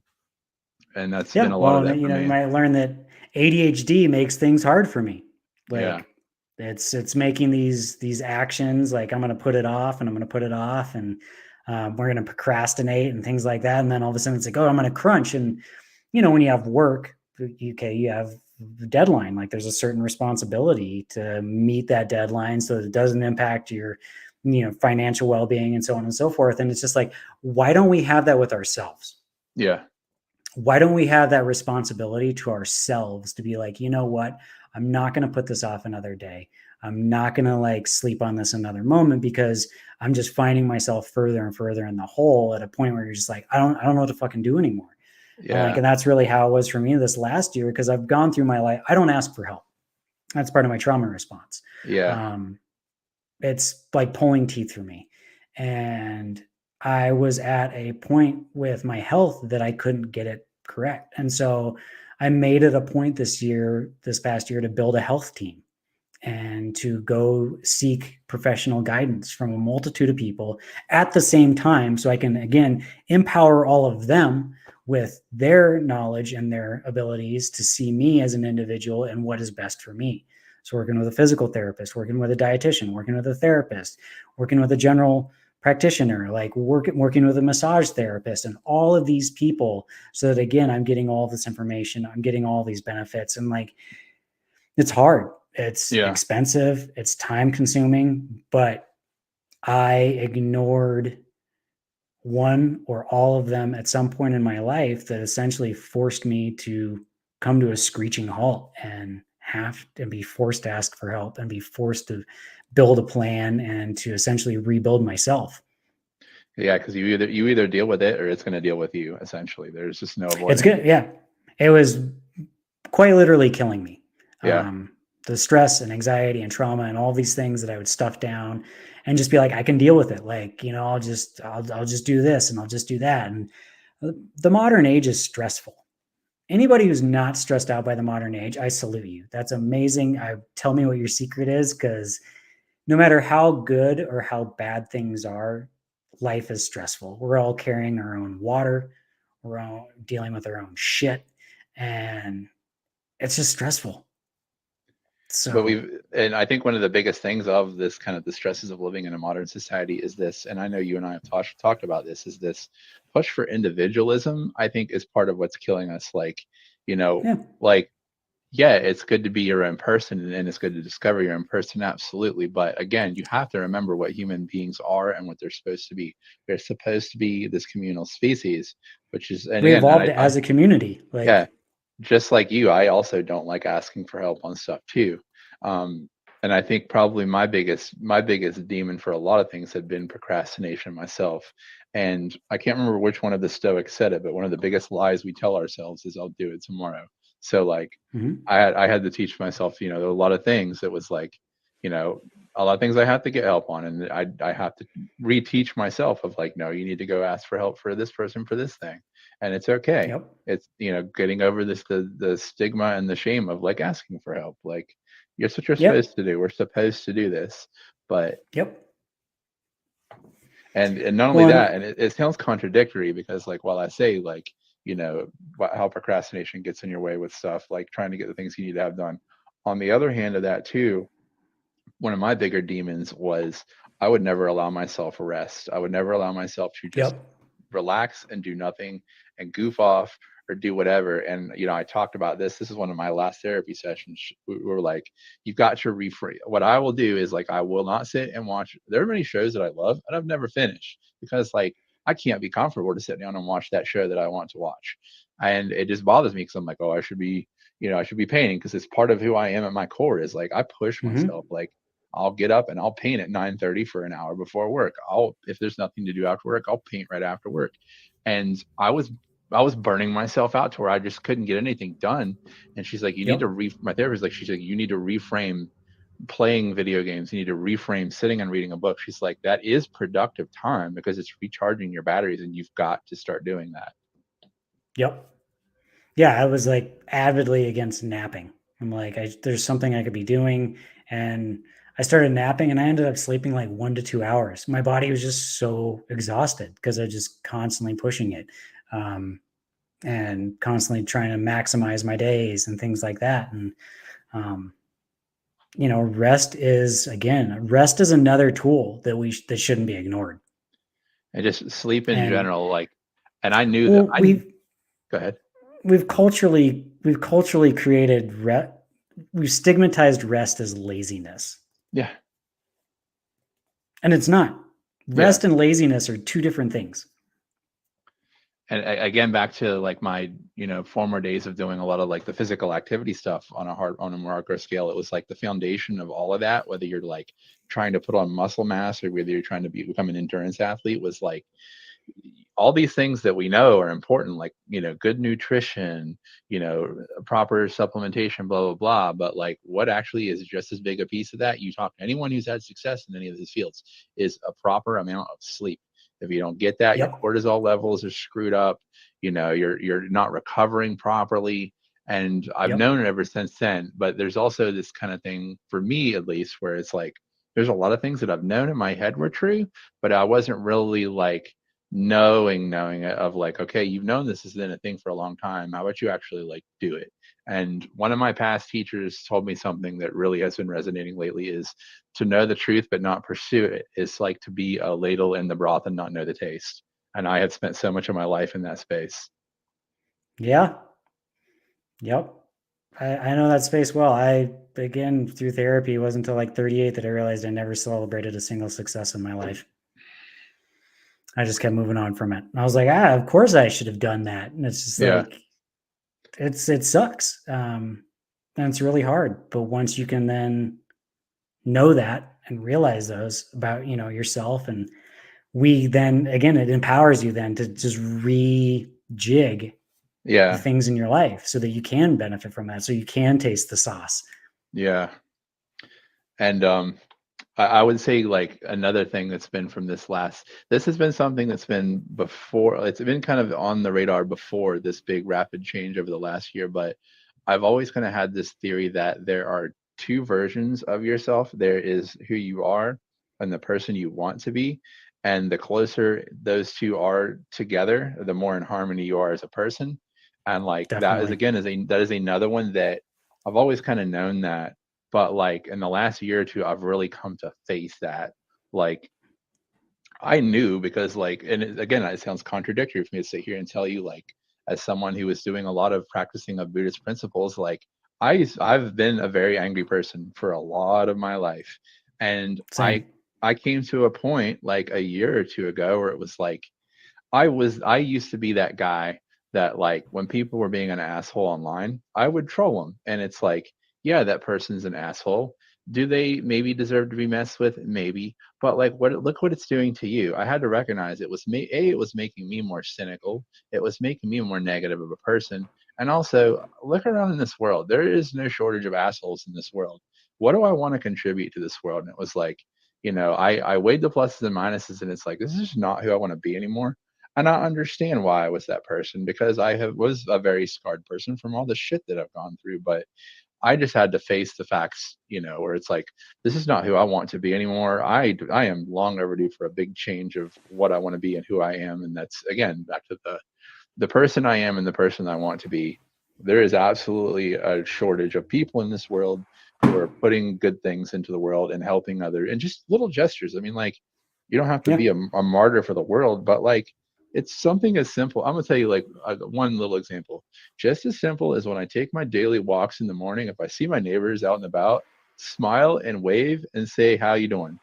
B: And that's been a lot of that for me.
A: You might learn that ADHD makes things hard for me. Like it's making these actions like I'm going to put it off and I'm going to put it off, and we're going to procrastinate and things like that. And then all of a sudden it's like, oh, I'm going to crunch. And when you have work, you have the deadline. Like there's a certain responsibility to meet that deadline so that it doesn't impact your financial well-being and so on and so forth. And it's just like, why don't we have that with ourselves?
B: Yeah.
A: Why don't we have that responsibility to ourselves to be like, you know what? I'm not going to put this off another day. I'm not going to like sleep on this another moment, because I'm just finding myself further and further in the hole at a point where you're just like, I don't know what to fucking do anymore.
B: Yeah.
A: And that's really how it was for me this last year, because I've gone through my life. I don't ask for help. That's part of my trauma response.
B: Yeah.
A: It's like pulling teeth for me. And I was at a point with my health that I couldn't get it correct. And so I made it a point this past year, to build a health team and to go seek professional guidance from a multitude of people at the same time, so I can, again, empower all of them with their knowledge and their abilities to see me as an individual and what is best for me. So working with a physical therapist, working with a dietitian, working with a therapist, working with a general practitioner, like working with a massage therapist, and all of these people, so that again, I'm getting all this information, I'm getting all these benefits. And like, it's hard, it's expensive, it's time consuming, but I ignored one or all of them at some point in my life that essentially forced me to come to a screeching halt and have to be forced to ask for help and be forced to build a plan and to essentially rebuild myself.
B: Yeah, because you either deal with it or it's going to deal with you. Essentially, there's just no avoiding.
A: It's good. Yeah, it was quite literally killing me.
B: Yeah.
A: The stress and anxiety and trauma and all these things that I would stuff down and just be like, I can deal with it. Like, I'll just do this and I'll just do that. And the modern age is stressful. Anybody who's not stressed out by the modern age, I salute you. That's amazing. Tell me what your secret is, because no matter how good or how bad things are, life is stressful. We're all carrying our own water. We're all dealing with our own shit. And it's just stressful. So,
B: but and I think one of the biggest things of this kind of the stresses of living in a modern society is this, and I know you and I have talked about this, is this push for individualism, I think is part of what's killing us. Like, you know,
A: Yeah.
B: like, yeah, it's good to be your own person and it's good to discover your own person, absolutely. But again, you have to remember what human beings are and what they're supposed to be. They're supposed to be this communal species, which is, and
A: We
B: again,
A: evolved
B: I
A: as a community.
B: yeah,
A: Like,
B: just like you, I also don't like asking for help on stuff too. Um, and I think probably my biggest demon for a lot of things had been procrastination myself. And I can't remember which one of the Stoics said it, but one of the biggest lies we tell ourselves is I'll do it tomorrow. So like
A: mhm.
B: I had to teach myself, there were a lot of things that was like, you know, a lot of things I have to get help on, and I have to reteach myself of like, no, you need to go ask for help for this person for this thing, and it's okay.
A: Yep.
B: It's getting over this the stigma and the shame of like asking for help. Like, it's what you're supposed
A: Yep.
B: to do. We're supposed to do this, but
A: Yep.
B: and not only
A: Well,
B: that, and it sounds contradictory because like while I say like how procrastination gets in your way with stuff like trying to get the things you need to have done, on the other hand of that too, one of my bigger demons was I would never allow myself rest. I would never allow myself to just
A: yep.
B: relax and do nothing and goof off or do whatever. And I talked about this. This is one of my last therapy sessions. We were like, you've got to reframe. What I will do is like I will not sit and watch. There are many shows that I love and I've never finished because like I can't be comfortable to sit down and watch that show that I want to watch. And it just bothers me because I'm like, oh, I should be painting because it's part of who I am at my core is like I push myself.
A: Hmm.
B: Like I'll get up and I'll paint at 9:30 for an hour before work. If there's nothing to do after work, I'll paint right after work. And I was burning myself out to where I just couldn't get anything done. And she's like, you need to
A: Yep.
B: my therapist, like, she's like, you need to reframe playing video games. You need to reframe sitting and reading a book. She's like, that is productive time because it's recharging your batteries and you've got to start doing that.
A: Yep. Yeah, I was like avidly against napping. I'm like, there's something I could be doing, and I started napping, and I ended up sleeping like 1 to 2 hours. My body was just so exhausted because I was just constantly pushing it, um, and constantly trying to maximize my days and things like that. And um, rest is another tool that shouldn't be ignored.
B: And just sleep in
A: And
B: general, like, and I knew that
A: well,
B: go ahead.
A: we've culturally created we've stigmatized rest as laziness,
B: Yeah.
A: and it's not.
B: Yeah.
A: Rest and laziness are two different things.
B: And again, back to like my former days of doing a lot of like the physical activity stuff on a more hardcore scale. It was like the foundation of all of that, whether you're like trying to put on muscle mass or whether you're trying to become an endurance athlete, was like all these things that we know are important, like good nutrition, proper supplementation, blah blah blah. But like what actually is just as big a piece of that, you talk to anyone who's had success in any of these fields, is a proper amount of sleep. If you don't get that, your
A: Yep.
B: cortisol levels are screwed up. You're not recovering properly. And I've
A: Yep.
B: known it ever since then. But there's also this kind of thing for me, at least, where it's like there's a lot of things that I've known in my head were true, but I wasn't really like knowing it of like, okay, you've known this has been a thing for a long time. How about you actually like do it? And one of my past teachers told me something that really has been resonating lately is to know the truth but not pursue it is like to be a ladle in the broth and not know the taste. And I had spent so much of my life in that space.
A: Yeah. Yep. I know that space well. I again through therapy, it wasn't until like 38 that I realized I never celebrated a single success in my life. I just kept moving on from it. And I was like, of course I should have done that. And it's just
B: Yeah.
A: like it sucks. And it's really hard. But once you can then know that and realize those about, yourself, and we then again it empowers you then to just rejig the
B: Yeah.
A: things in your life so that you can benefit from that. So you can taste the sauce.
B: Yeah. And I would say like another thing that's been from this has been something that's been before, it's been kind of on the radar before this big rapid change over the last year, but I've always kind of had this theory that there are two versions of yourself. There is who you are and the person you want to be. And the closer those two are together, the more in harmony you are as a person. And like that is
A: Definitely.
B: again, that is another one that I've always kind of known that But like in the last year or two, I've really come to face that. Like I knew because like, and again, it sounds contradictory for me to sit here and tell you like, as someone who was doing a lot of practicing of Buddhist principles, like I've been a very angry person for a lot of my life, and
A: Same.
B: I came to a point like a year or two ago where it was like I used to be that guy that like when people were being an asshole online, I would troll them. And it's like, yeah, that person's an asshole. Do they maybe deserve to be messed with? Maybe. But like look what it's doing to you. I had to recognize it was it was making me more cynical. It was making me more negative of a person. And also look around in this world. There is no shortage of assholes in this world. What do I want to contribute to this world? And it was like, I weighed the pluses and minuses, and it's like, this is just not who I want to be anymore. And I understand why I was that person, because was a very scarred person from all the shit that I've gone through. But I just had to face the facts, where it's like, this is not who I want to be anymore. I am long overdue for a big change of what I want to be and who I am. And that's again back to the person I am and the person I want to be. There is absolutely a shortage of people in this world who are putting good things into the world and helping others, and just little gestures. I mean, like, you don't have to
A: Yeah.
B: be a martyr for the world, but like, it's something as simple. I'm gonna tell you like one little example, just as simple as when I take my daily walks in the morning. If I see my neighbors out and about, smile and wave and say, "How you doing?"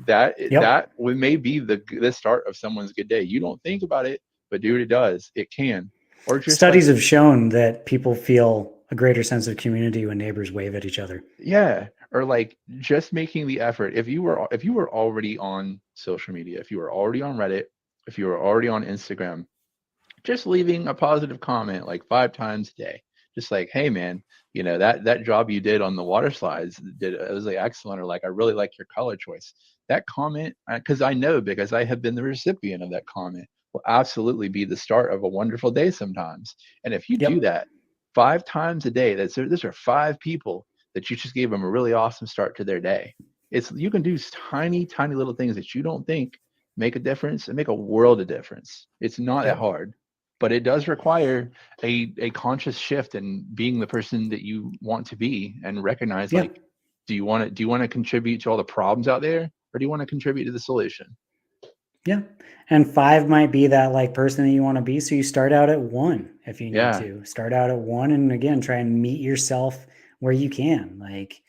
A: Yep.
B: That may be the start of someone's good day. You don't think about it, but dude, it does. It can. Or just like,
A: Studies have shown that people feel a greater sense of community when neighbors wave at each other.
B: yeah, or like just making the effort. If you were already on social media, if you were already on Reddit, if you were already on Instagram, just leaving a positive comment like 5 times a day, just like, hey man, that job you did on the water slides, it was like excellent, or like, I really like your color choice. That comment, because I know, because I have been the recipient of that comment, will absolutely be the start of a wonderful day sometimes. And if you do
A: Yep.
B: that 5 times a day, those are 5 people that you just gave them a really awesome start to their day. You can do tiny tiny little things that you don't think make a difference and make a world of difference. It's not that
A: Yep.
B: hard, but it does require a conscious shift in being the person that you want to be, and recognize
A: Yeah.
B: like, do you want to contribute to all the problems out there, or do you want to contribute to the solution?
A: Yeah. And 5 might be that like person that you want to be. So you start out at 1 if you need
B: Yeah,
A: to. Start out at 1 and again try and meet yourself where you can. Like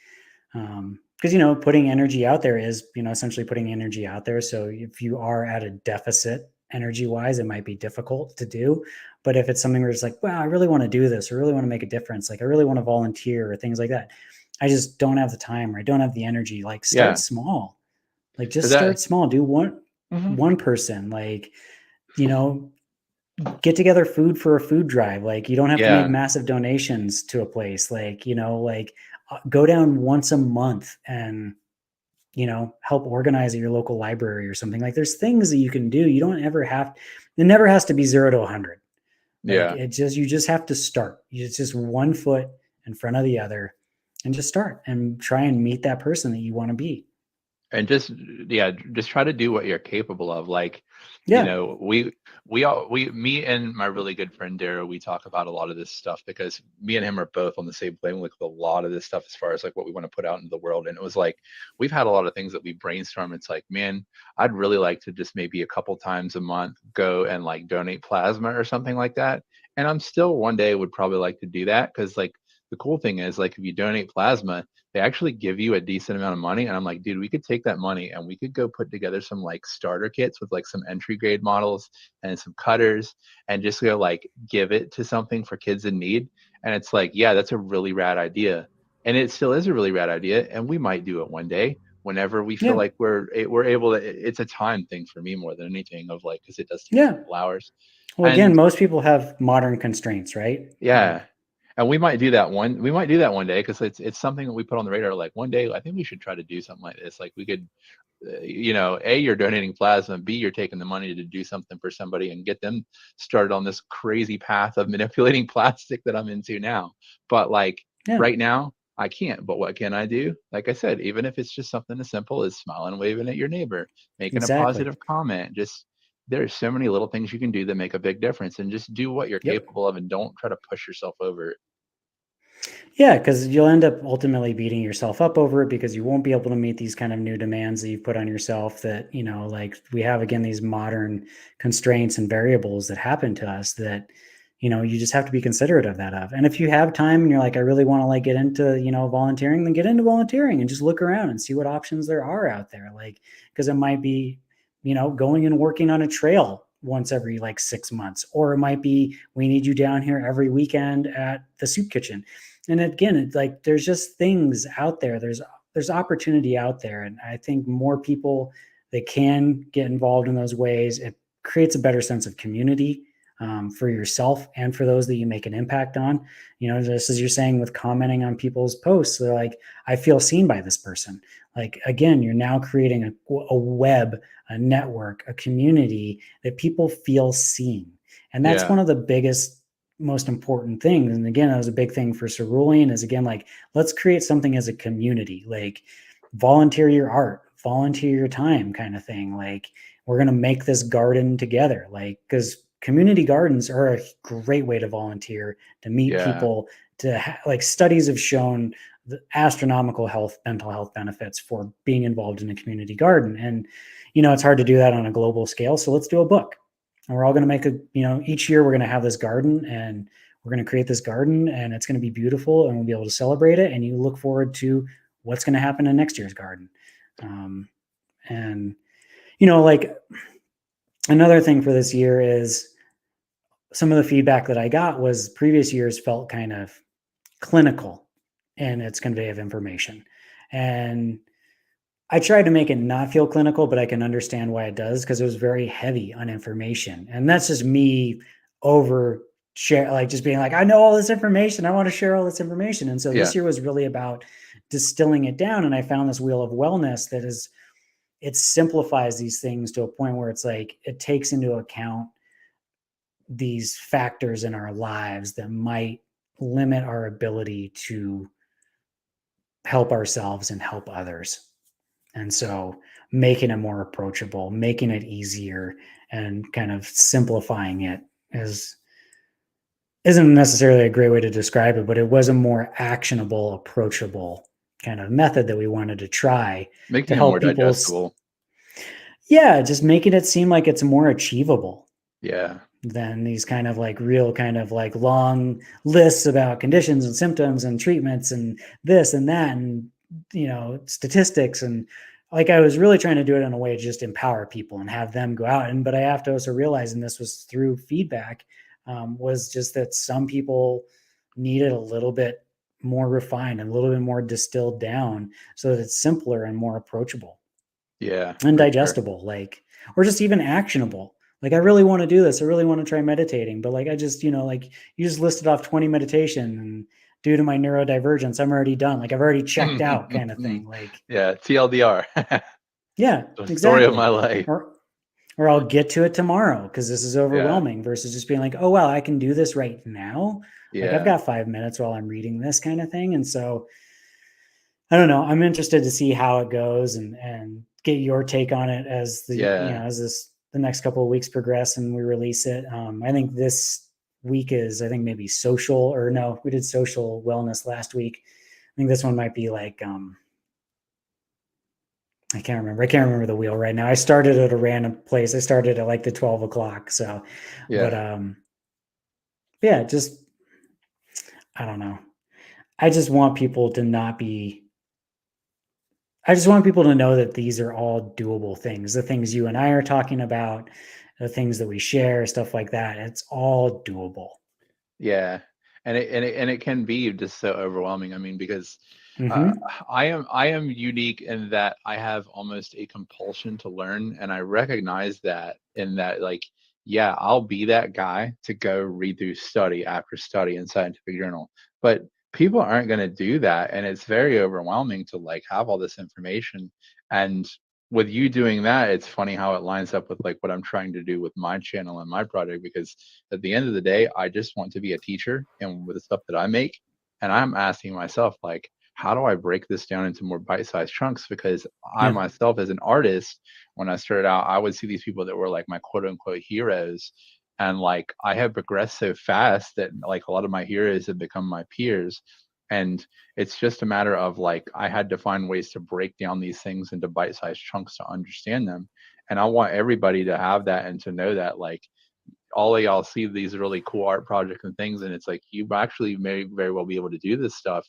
A: because putting energy out there is, essentially putting energy out there. So if you are at a deficit energy wise, it might be difficult to do. But if it's something where it's like, wow, I really want to do this, or really want to make a difference, like I really want to volunteer or things like that. I just don't have the time or I don't have the energy. Like start
B: yeah.
A: small. Like
B: Is
A: just
B: that?
A: start small. Do one
B: Mhm.
A: one person. Like, you know, get together food for a food drive. Like you don't have to make
B: Yeah,
A: massive donations to a place. Like, go down once a month and help organize at your local library or something. Like there's things that you can do. You don't ever have, it never has to be 0 to 100. Like
B: yeah.
A: you just have to start. It's just one foot in front of the other and just start and try and meet that person that you want to be.
B: And just, yeah, just try to do what you're capable of. Like,
A: Yeah.
B: me and my really good friend Dara, we talk about a lot of this stuff, because me and him are both on the same plane with a lot of this stuff as far as like what we want to put out into the world. And it was like, we've had a lot of things that we brainstorm. It's like, man, I'd really like to just maybe a couple times a month go and like donate plasma or something like that. And I'm still one day would probably like to do that, because like the cool thing is, like, if you donate plasma, they actually give you a decent amount of money. And I'm like, dude, we could take that money and we could go put together some like starter kits with like some entry grade models and some cutters, and just go like give it to something for kids in need. And it's like, yeah, that's a really rad idea. And it still is a really rad idea. And we might do it one day whenever we feel
A: Yeah.
B: like we're able to. It's a time thing for me more than anything, of like, because it does take a
A: Yeah.
B: couple hours.
A: Well, again,
B: And
A: most people have modern constraints, right?
B: yeah,
A: Like,
B: and we might do that one day, because it's something that we put on the radar. Like one day, I think we should try to do something like this. Like we could, A, you're donating plasma, B, you're taking the money to do something for somebody and get them started on this crazy path of manipulating plastic that I'm into now. But like
A: yeah,
B: right now, I can't. But what can I do? Like I said, even if it's just something as simple as smiling and waving at your neighbor, making a
A: exactly.
B: positive comment, just, there's so many little things you can do that make a big difference, and just do what you're
A: Yep.
B: capable of, and don't try to push yourself over it.
A: Yeah, because you'll end up ultimately beating yourself up over it because you won't be able to meet these kind of new demands that you've put on yourself that, like we have again these modern constraints and variables that happen to us that, you just have to be considerate of that of. And if you have time and you're like, I really want to like get into, volunteering, then get into volunteering and just look around and see what options there are out there. Like, because it might be, going and working on a trail once every like 6 months, or it might be we need you down here every weekend at the soup kitchen. And again, it's like there's just things out there. There's opportunity out there, and I think more people that can get involved in those ways, it creates a better sense of community for yourself and for those that you make an impact on. Just as you're saying with commenting on people's posts, they're like, I feel seen by this person. Like again, you're now creating a web, a network, a community that people feel seen, and that's
B: Yeah.
A: one of the biggest most important things. And again, that was a big thing for Cerulean is again, like, let's create something as a community, like volunteer your art, volunteer your time kind of thing. Like we're going to make this garden together. Like, cause community gardens are a great way to volunteer, to meet
B: Yeah.
A: people, like studies have shown the astronomical mental health benefits for being involved in a community garden. And, it's hard to do that on a global scale. So let's do a book. And we're all going to make each year we're going to have this garden and we're going to create this garden and it's going to be beautiful and we'll be able to celebrate it. And you look forward to what's going to happen in next year's garden. And, like another thing for this year is some of the feedback that I got was previous years felt kind of clinical in its convey of information. And I tried to make it not feel clinical, but I can understand why it does because it was very heavy on information. And that's just me over share, like just being like, I know all this information. I want to share all this information. And so
B: Yeah.
A: this year was really about distilling it down. And I found this wheel of wellness it simplifies these things to a point where it's like, it takes into account these factors in our lives that might limit our ability to help ourselves and help others. And so making it more approachable, making it easier, and kind of simplifying it isn't necessarily a great way to describe it, but it was a more actionable, approachable kind of method that we wanted to try to
B: Making it more
A: help people.
B: digestible.
A: Yeah, just making it seem like it's more achievable
B: Yeah.
A: than these kind of like real kind of like long lists about conditions and symptoms and treatments and this and that and statistics. And like I was really trying to do it in a way to just empower people and have them go out. And but I have to also realize, and this was through feedback, was just that some people needed a little bit more refined and a little bit more distilled down so that it's simpler and more approachable
B: Yeah,
A: and
B: for sure.
A: digestible, like, or just even actionable. Like, I really want to do this. I really want to try meditating, but like, I just, like you just listed off 20 meditation and due to my neurodivergence, I'm already done. Like I've already checked out kind of thing. Like,
B: Yeah, TLDR.
A: yeah,
B: The story of my
A: exactly.
B: life.
A: Or I'll get to it tomorrow because this is
B: Yeah.
A: overwhelming versus just being like, oh, wow, I can do this right now. Like I've
B: Yeah.
A: got 5 minutes while I'm reading this kind of thing. And so I don't know. I'm interested to see how it goes and get your take on it as
B: Yeah.
A: the next couple of weeks progress and we release it. I think this week is maybe social, or no, we did social wellness last week. I think this one might be like I can't remember. I can't remember the wheel right now. I started at a random place. I started at like the 12 o'clock. So, but
B: Yeah.
A: yeah, just I don't know. I just want people to not be I just want people to know that these are all doable things. The things you and I are talking about, the things that we share, stuff like that. It's all doable.
B: Yeah. And it can be just so overwhelming. I mean, because uh,
A: Hmm.
B: I am unique in that I have almost a compulsion to learn, and I recognize that in that, like, yeah, I'll be that guy to go read through study after study in scientific journal, but people aren't going to do that, and it's very overwhelming to like have all this information. And with you doing that, it's funny how it lines up with like what I'm trying to do with my channel and my project, because at the end of the day, I just want to be a teacher and with the stuff that I make. And I'm asking myself, like, how do I break this down into more bite-sized chunks? Because I
A: Yeah.
B: myself, as an artist, when I started out, I would see these people that were like my quote unquote heroes. And like I have progressed so fast that like a lot of my heroes have become my peers. And it's just a matter of like, I had to find ways to break down these things into bite-sized chunks to understand them. And I want everybody to have that and to know that, like, all of y'all see these really cool art projects and things, and it's like, you actually may very well be able to do this stuff.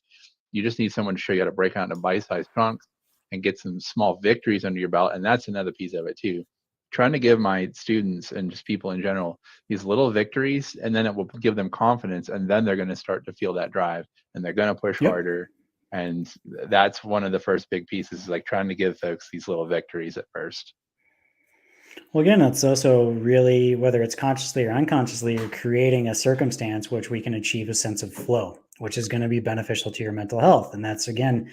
B: You just need someone to show you how to break out into bite-sized chunks and get some small victories under your belt. And that's another piece of it too. Trying to give my students and just people in general these little victories, and then it will give them confidence, and then they're going to start to feel that drive, and they're going to push
A: Yep.
B: harder. And that's one of the first big pieces, is like trying to give folks these little victories at first.
A: Well, again, it's also really, whether it's consciously or unconsciously, you're creating a circumstance which we can achieve a sense of flow, which is going to be beneficial to your mental health. And that's, again,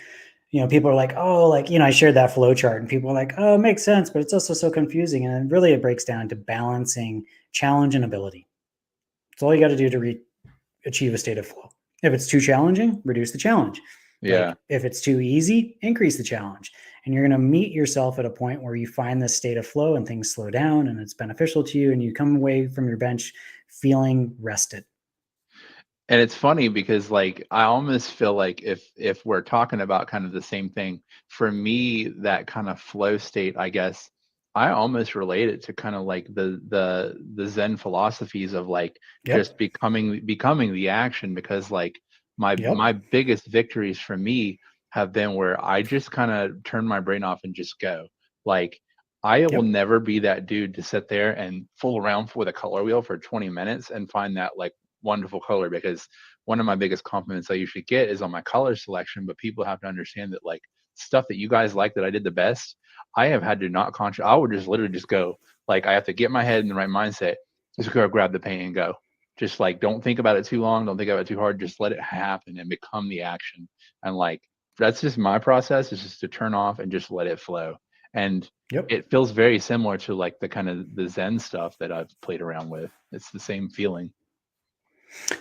A: people are like, oh, like, I shared that flow chart, and people are like, oh, it makes sense, but it's also so confusing. And really it breaks down to balancing challenge and ability. It's all you got to do to achieve a state of flow. If it's too challenging, reduce the challenge.
B: Yeah.
A: Like, if it's too easy, increase the challenge. And you're going to meet yourself at a point where you find this state of flow and things slow down and it's beneficial to you, and you come away from your bench feeling rested.
B: And it's funny because, like, I almost feel like if we're talking about kind of the same thing, for me, that kind of flow state, I guess, I almost relate it to kind of like the Zen philosophies of like just becoming the action, because like my biggest victories for me have been where I just kind of turn my brain off and just go. Like, I will never be that dude to sit there and fool around with a color wheel for 20 minutes and find that like wonderful color, because one of my biggest compliments I usually get is on my color selection. But people have to understand that, like, stuff that you guys like that I did the best, I have had to not I would just literally just go, like, I have to get my head in the right mindset, just go grab the paint and go. Just like, don't think about it too long, don't think about it too hard, just let it happen and become the action. And like, that's just my process, is just to turn off and just let it flow. And it feels very similar to like the kind of the Zen stuff that I've played around with. It's the same feeling.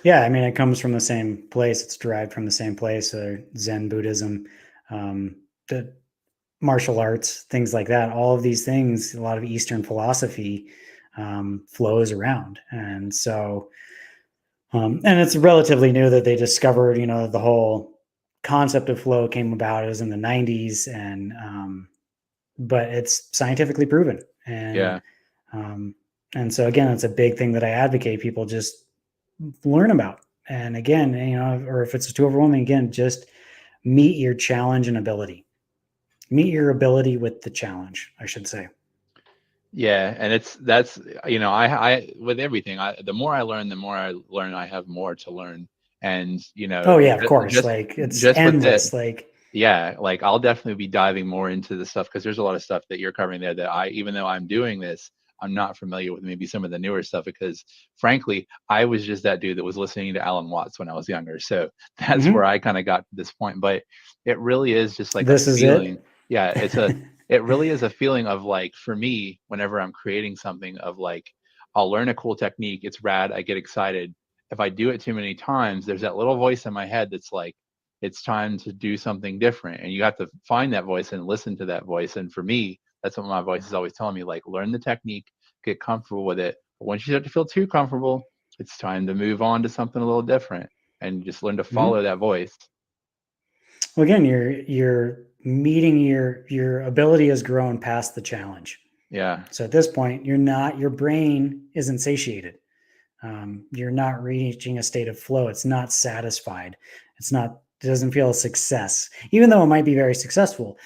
A: Yeah, I mean, it comes from the same place. It's derived from the same place. Zen Buddhism, the martial arts, things like that. All of these things, a lot of Eastern philosophy flows around. And so, and it's relatively new that they discovered, the whole concept of flow came about. It was in the 90s, and but it's scientifically proven. And and so again, it's a big thing that I advocate people just learn about. And again, or if it's too overwhelming, again, just meet your challenge and ability. Meet your ability with the challenge, I should say.
B: Yeah, and that's I with everything, the more I learn, I have more to learn. And
A: Oh yeah, of course, like it's
B: just
A: endless.
B: Like I'll definitely be diving more into the stuff, because there's a lot of stuff that you're covering there that even though I'm doing this, I'm not familiar with maybe some of the newer stuff, because frankly, I was just that dude that was listening to Alan Watts when I was younger. So that's where I kind of got to this point. But it really is just like
A: this
B: a
A: is
B: feeling.
A: it.
B: Yeah, it really is a feeling of like, for me, whenever I'm creating something, of like, I'll learn a cool technique, it's rad, I get excited. If I do it too many times, there's that little voice in my head that's like, it's time to do something different. And you have to find that voice and listen to that voice. And for me, that's what my voice is always telling me, like, learn the technique, get comfortable with it. But once you start to feel too comfortable, it's time to move on to something a little different, and just learn to follow that voice.
A: Well, again, you're meeting your ability has grown past the challenge.
B: Yeah.
A: So at this point, your brain isn't satiated. You're not reaching a state of flow. It's not satisfied. It doesn't feel a success, even though it might be very successful.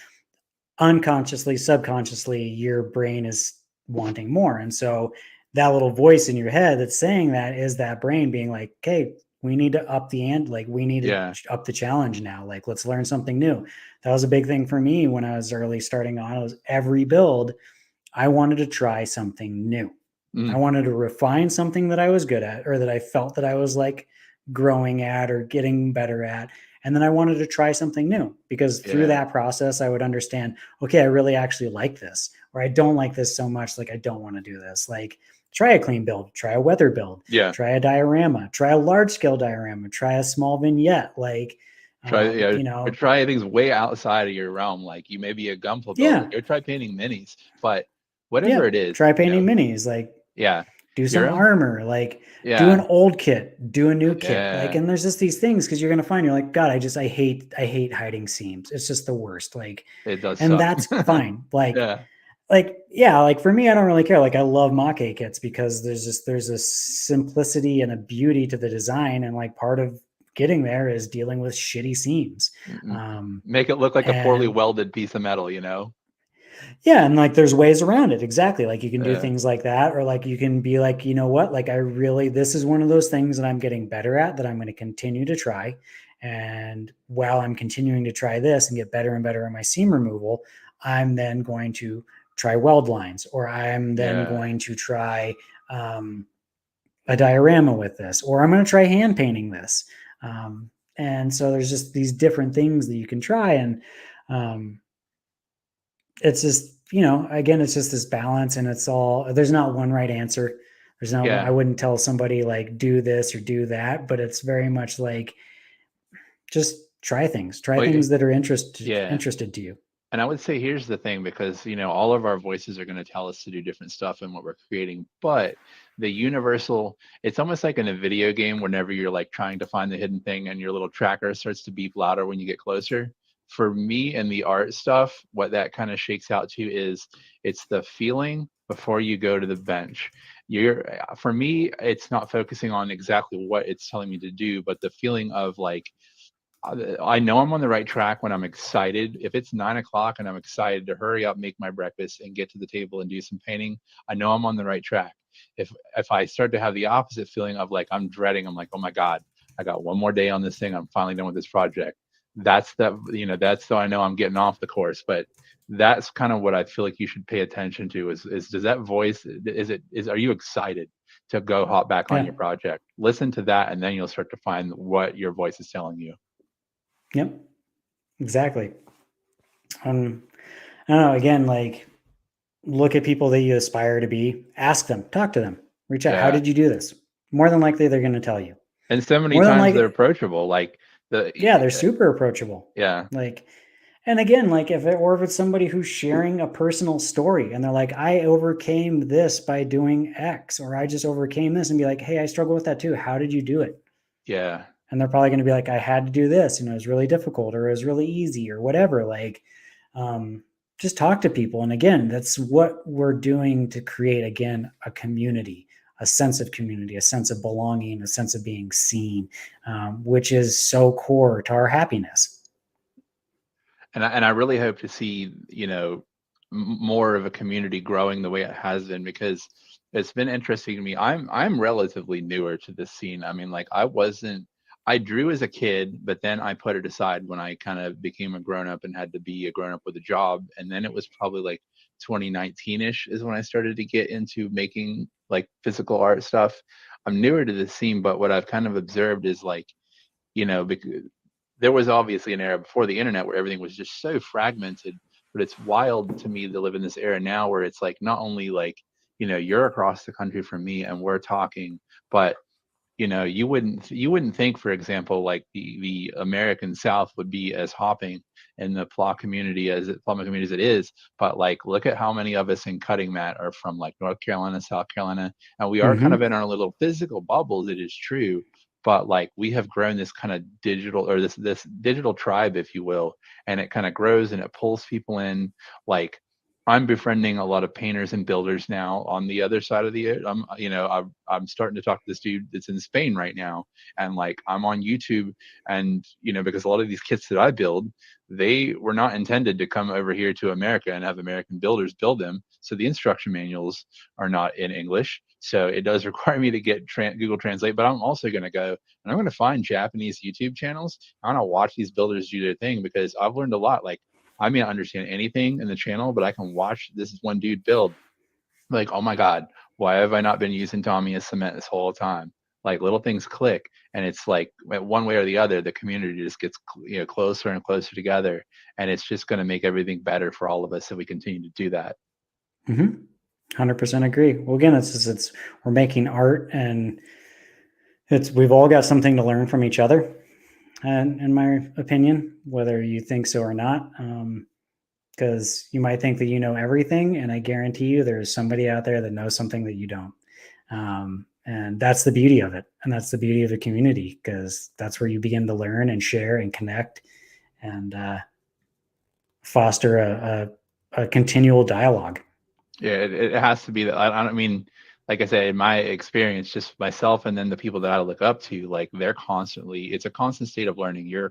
A: Unconsciously, subconsciously, your brain is wanting more. And so that little voice in your head that's saying that is that brain being like, okay, we need to up the ante. Like, we need to up the challenge now. Like, let's learn something new. That was a big thing for me when I was early starting on. It was every build, I wanted to try something new. I wanted to refine something that I was good at, or that I felt that I was like growing at or getting better at. And then I wanted to try something new, because through that process, I would understand, okay, I really actually like this, or I don't like this so much. Like, I don't want to do this. Like, try a clean build, try a weather build, try a diorama, try a large scale diorama, try a small vignette. Like,
B: try things way outside of your realm. Like, you may be a Gunpla builder, go try painting minis, but whatever it is,
A: try painting minis. Like, do some
B: You're
A: armor, like do an
B: yeah,
A: old kit, do a new kit. Like,
B: yeah.
A: and there's just these things because you're gonna find you're like, God, I hate hiding seams. It's just the worst. Like,
B: It does
A: and
B: suck.
A: that's fine.
B: Yeah,
A: Yeah, like for me, I don't really care. Like I love Mach-A kits because there's a simplicity and a beauty to the design, and like part of getting there is dealing with shitty seams. Um,
B: make it look like a poorly
A: and
B: welded piece of metal, you know?
A: yeah, and like there's ways around it. Exactly. Like you can do
B: Yeah,
A: things like that, or like you can be like, you know what? Like this is one of those things that I'm getting better at that I'm going to continue to try. And while I'm continuing to try this and get better and better at my seam removal, I'm then going to try weld lines, or I'm then
B: yeah,
A: going to try um, a diorama with this, or I'm going to try hand painting this. And so there's just these different things that you can try. And um, it's just, again, it's just this balance, and there's not one right answer. I
B: yeah.
A: wouldn't tell somebody like do this or do that, but it's very much like just try
B: Well,
A: things that are
B: yeah.
A: interested to you.
B: And I would say here's the thing, because all of our voices are going to tell us to do different stuff in what we're creating, but the universal, it's almost like in a video game whenever you're like trying to find the hidden thing and your little tracker starts to beep louder when you get closer. For me and the art stuff, what that kind of shakes out to is it's the feeling before you go to the bench. For me, it's not focusing on exactly what it's telling me to do, but the feeling of like I know I'm on the right track when I'm excited. If it's 9 o'clock and I'm excited to hurry up, make my breakfast, and get to the table and do some painting, I know I'm on the right track. If I start to have the opposite feeling of like I'm dreading, I'm like, oh my God, I got one more day on this thing. I'm finally done with this project. That's so I know I'm getting off the course. But that's kind of what I feel like you should pay attention to is does that voice are you excited to go hop back on
A: Yeah.
B: your project? Listen to that, and then you'll start to find what your voice is telling you.
A: Yep. Exactly. Um, I don't know. Again, like look at people that you aspire to be. Ask them. Talk to them. Reach out. How
B: Yeah.
A: did you do this? More than likely, they're going to tell you.
B: And so many
A: More than
B: times they're
A: like,
B: approachable. Like the
A: yeah, they're super approachable.
B: yeah,
A: Like, and again, like if it's somebody who's sharing a personal story and they're like, I overcame this by doing X, or I just overcame this, and be like, hey, I struggle with that too. How did you do it?
B: yeah.
A: And they're probably going to be like, I had to do this, it was really difficult, or it was really easy, or whatever. Like, um, just talk to people. And again, that's what we're doing to create, again, a community, a sense of community, a sense of belonging, a sense of being seen, which is so core to our happiness.
B: And I really hope to see, more of a community growing the way it has been, because it's been interesting to me. I'm relatively newer to this scene. I mean, like I drew as a kid, but then I put it aside when I kind of became a grown up and had to be a grown up with a job. And then it was probably like 2019-ish is when I started to get into making like physical art stuff. I'm newer to the scene, but what I've kind of observed is like, because there was obviously an era before the internet where everything was just so fragmented, but it's wild to me to live in this era now where it's like not only like, you're across the country from me and we're talking, but you wouldn't think, for example, like the American South would be as hopping in the plumber community as it is. But like, look at how many of us in Cutting Mat are from like North Carolina, South Carolina, and we are kind of
A: Mm-hmm.
B: in our little physical bubbles. It is true, but like we have grown this kind of digital, or this digital tribe, if you will, and it kind of grows and it pulls people in. Like I'm befriending a lot of painters and builders now on the other side of the. I'm starting to talk to this dude that's in Spain right now, and like I'm on YouTube, and because a lot of these kits that I build, they were not intended to come over here to America and have American builders build them. So the instruction manuals are not in English. So it does require me to get Google Translate, but I'm also going to go and I'm going to find Japanese YouTube channels. I'm going to watch these builders do their thing, because I've learned a lot. Like I may not understand anything in the channel, but I can watch this one dude build. Like, oh my God, why have I not been using Tommy as cement this whole time? Like little things click, and it's like one way or the other, the community just gets closer and closer together, and it's just going to make everything better for all of us if we continue to do that.
A: Mm-hmm. 100% agree. Well, again, it's we're making art, and we've all got something to learn from each other. And in my opinion, whether you think so or not, because you might think that you know everything, and I guarantee you there's somebody out there that knows something that you don't. And that's the beauty of it. And that's the beauty of the community, because that's where you begin to learn and share and connect and foster a continual dialogue.
B: Yeah, it has to be that. I don't mean, like I said, in my experience, just myself and then the people that I look up to, like they're constantly, it's a constant state of learning. You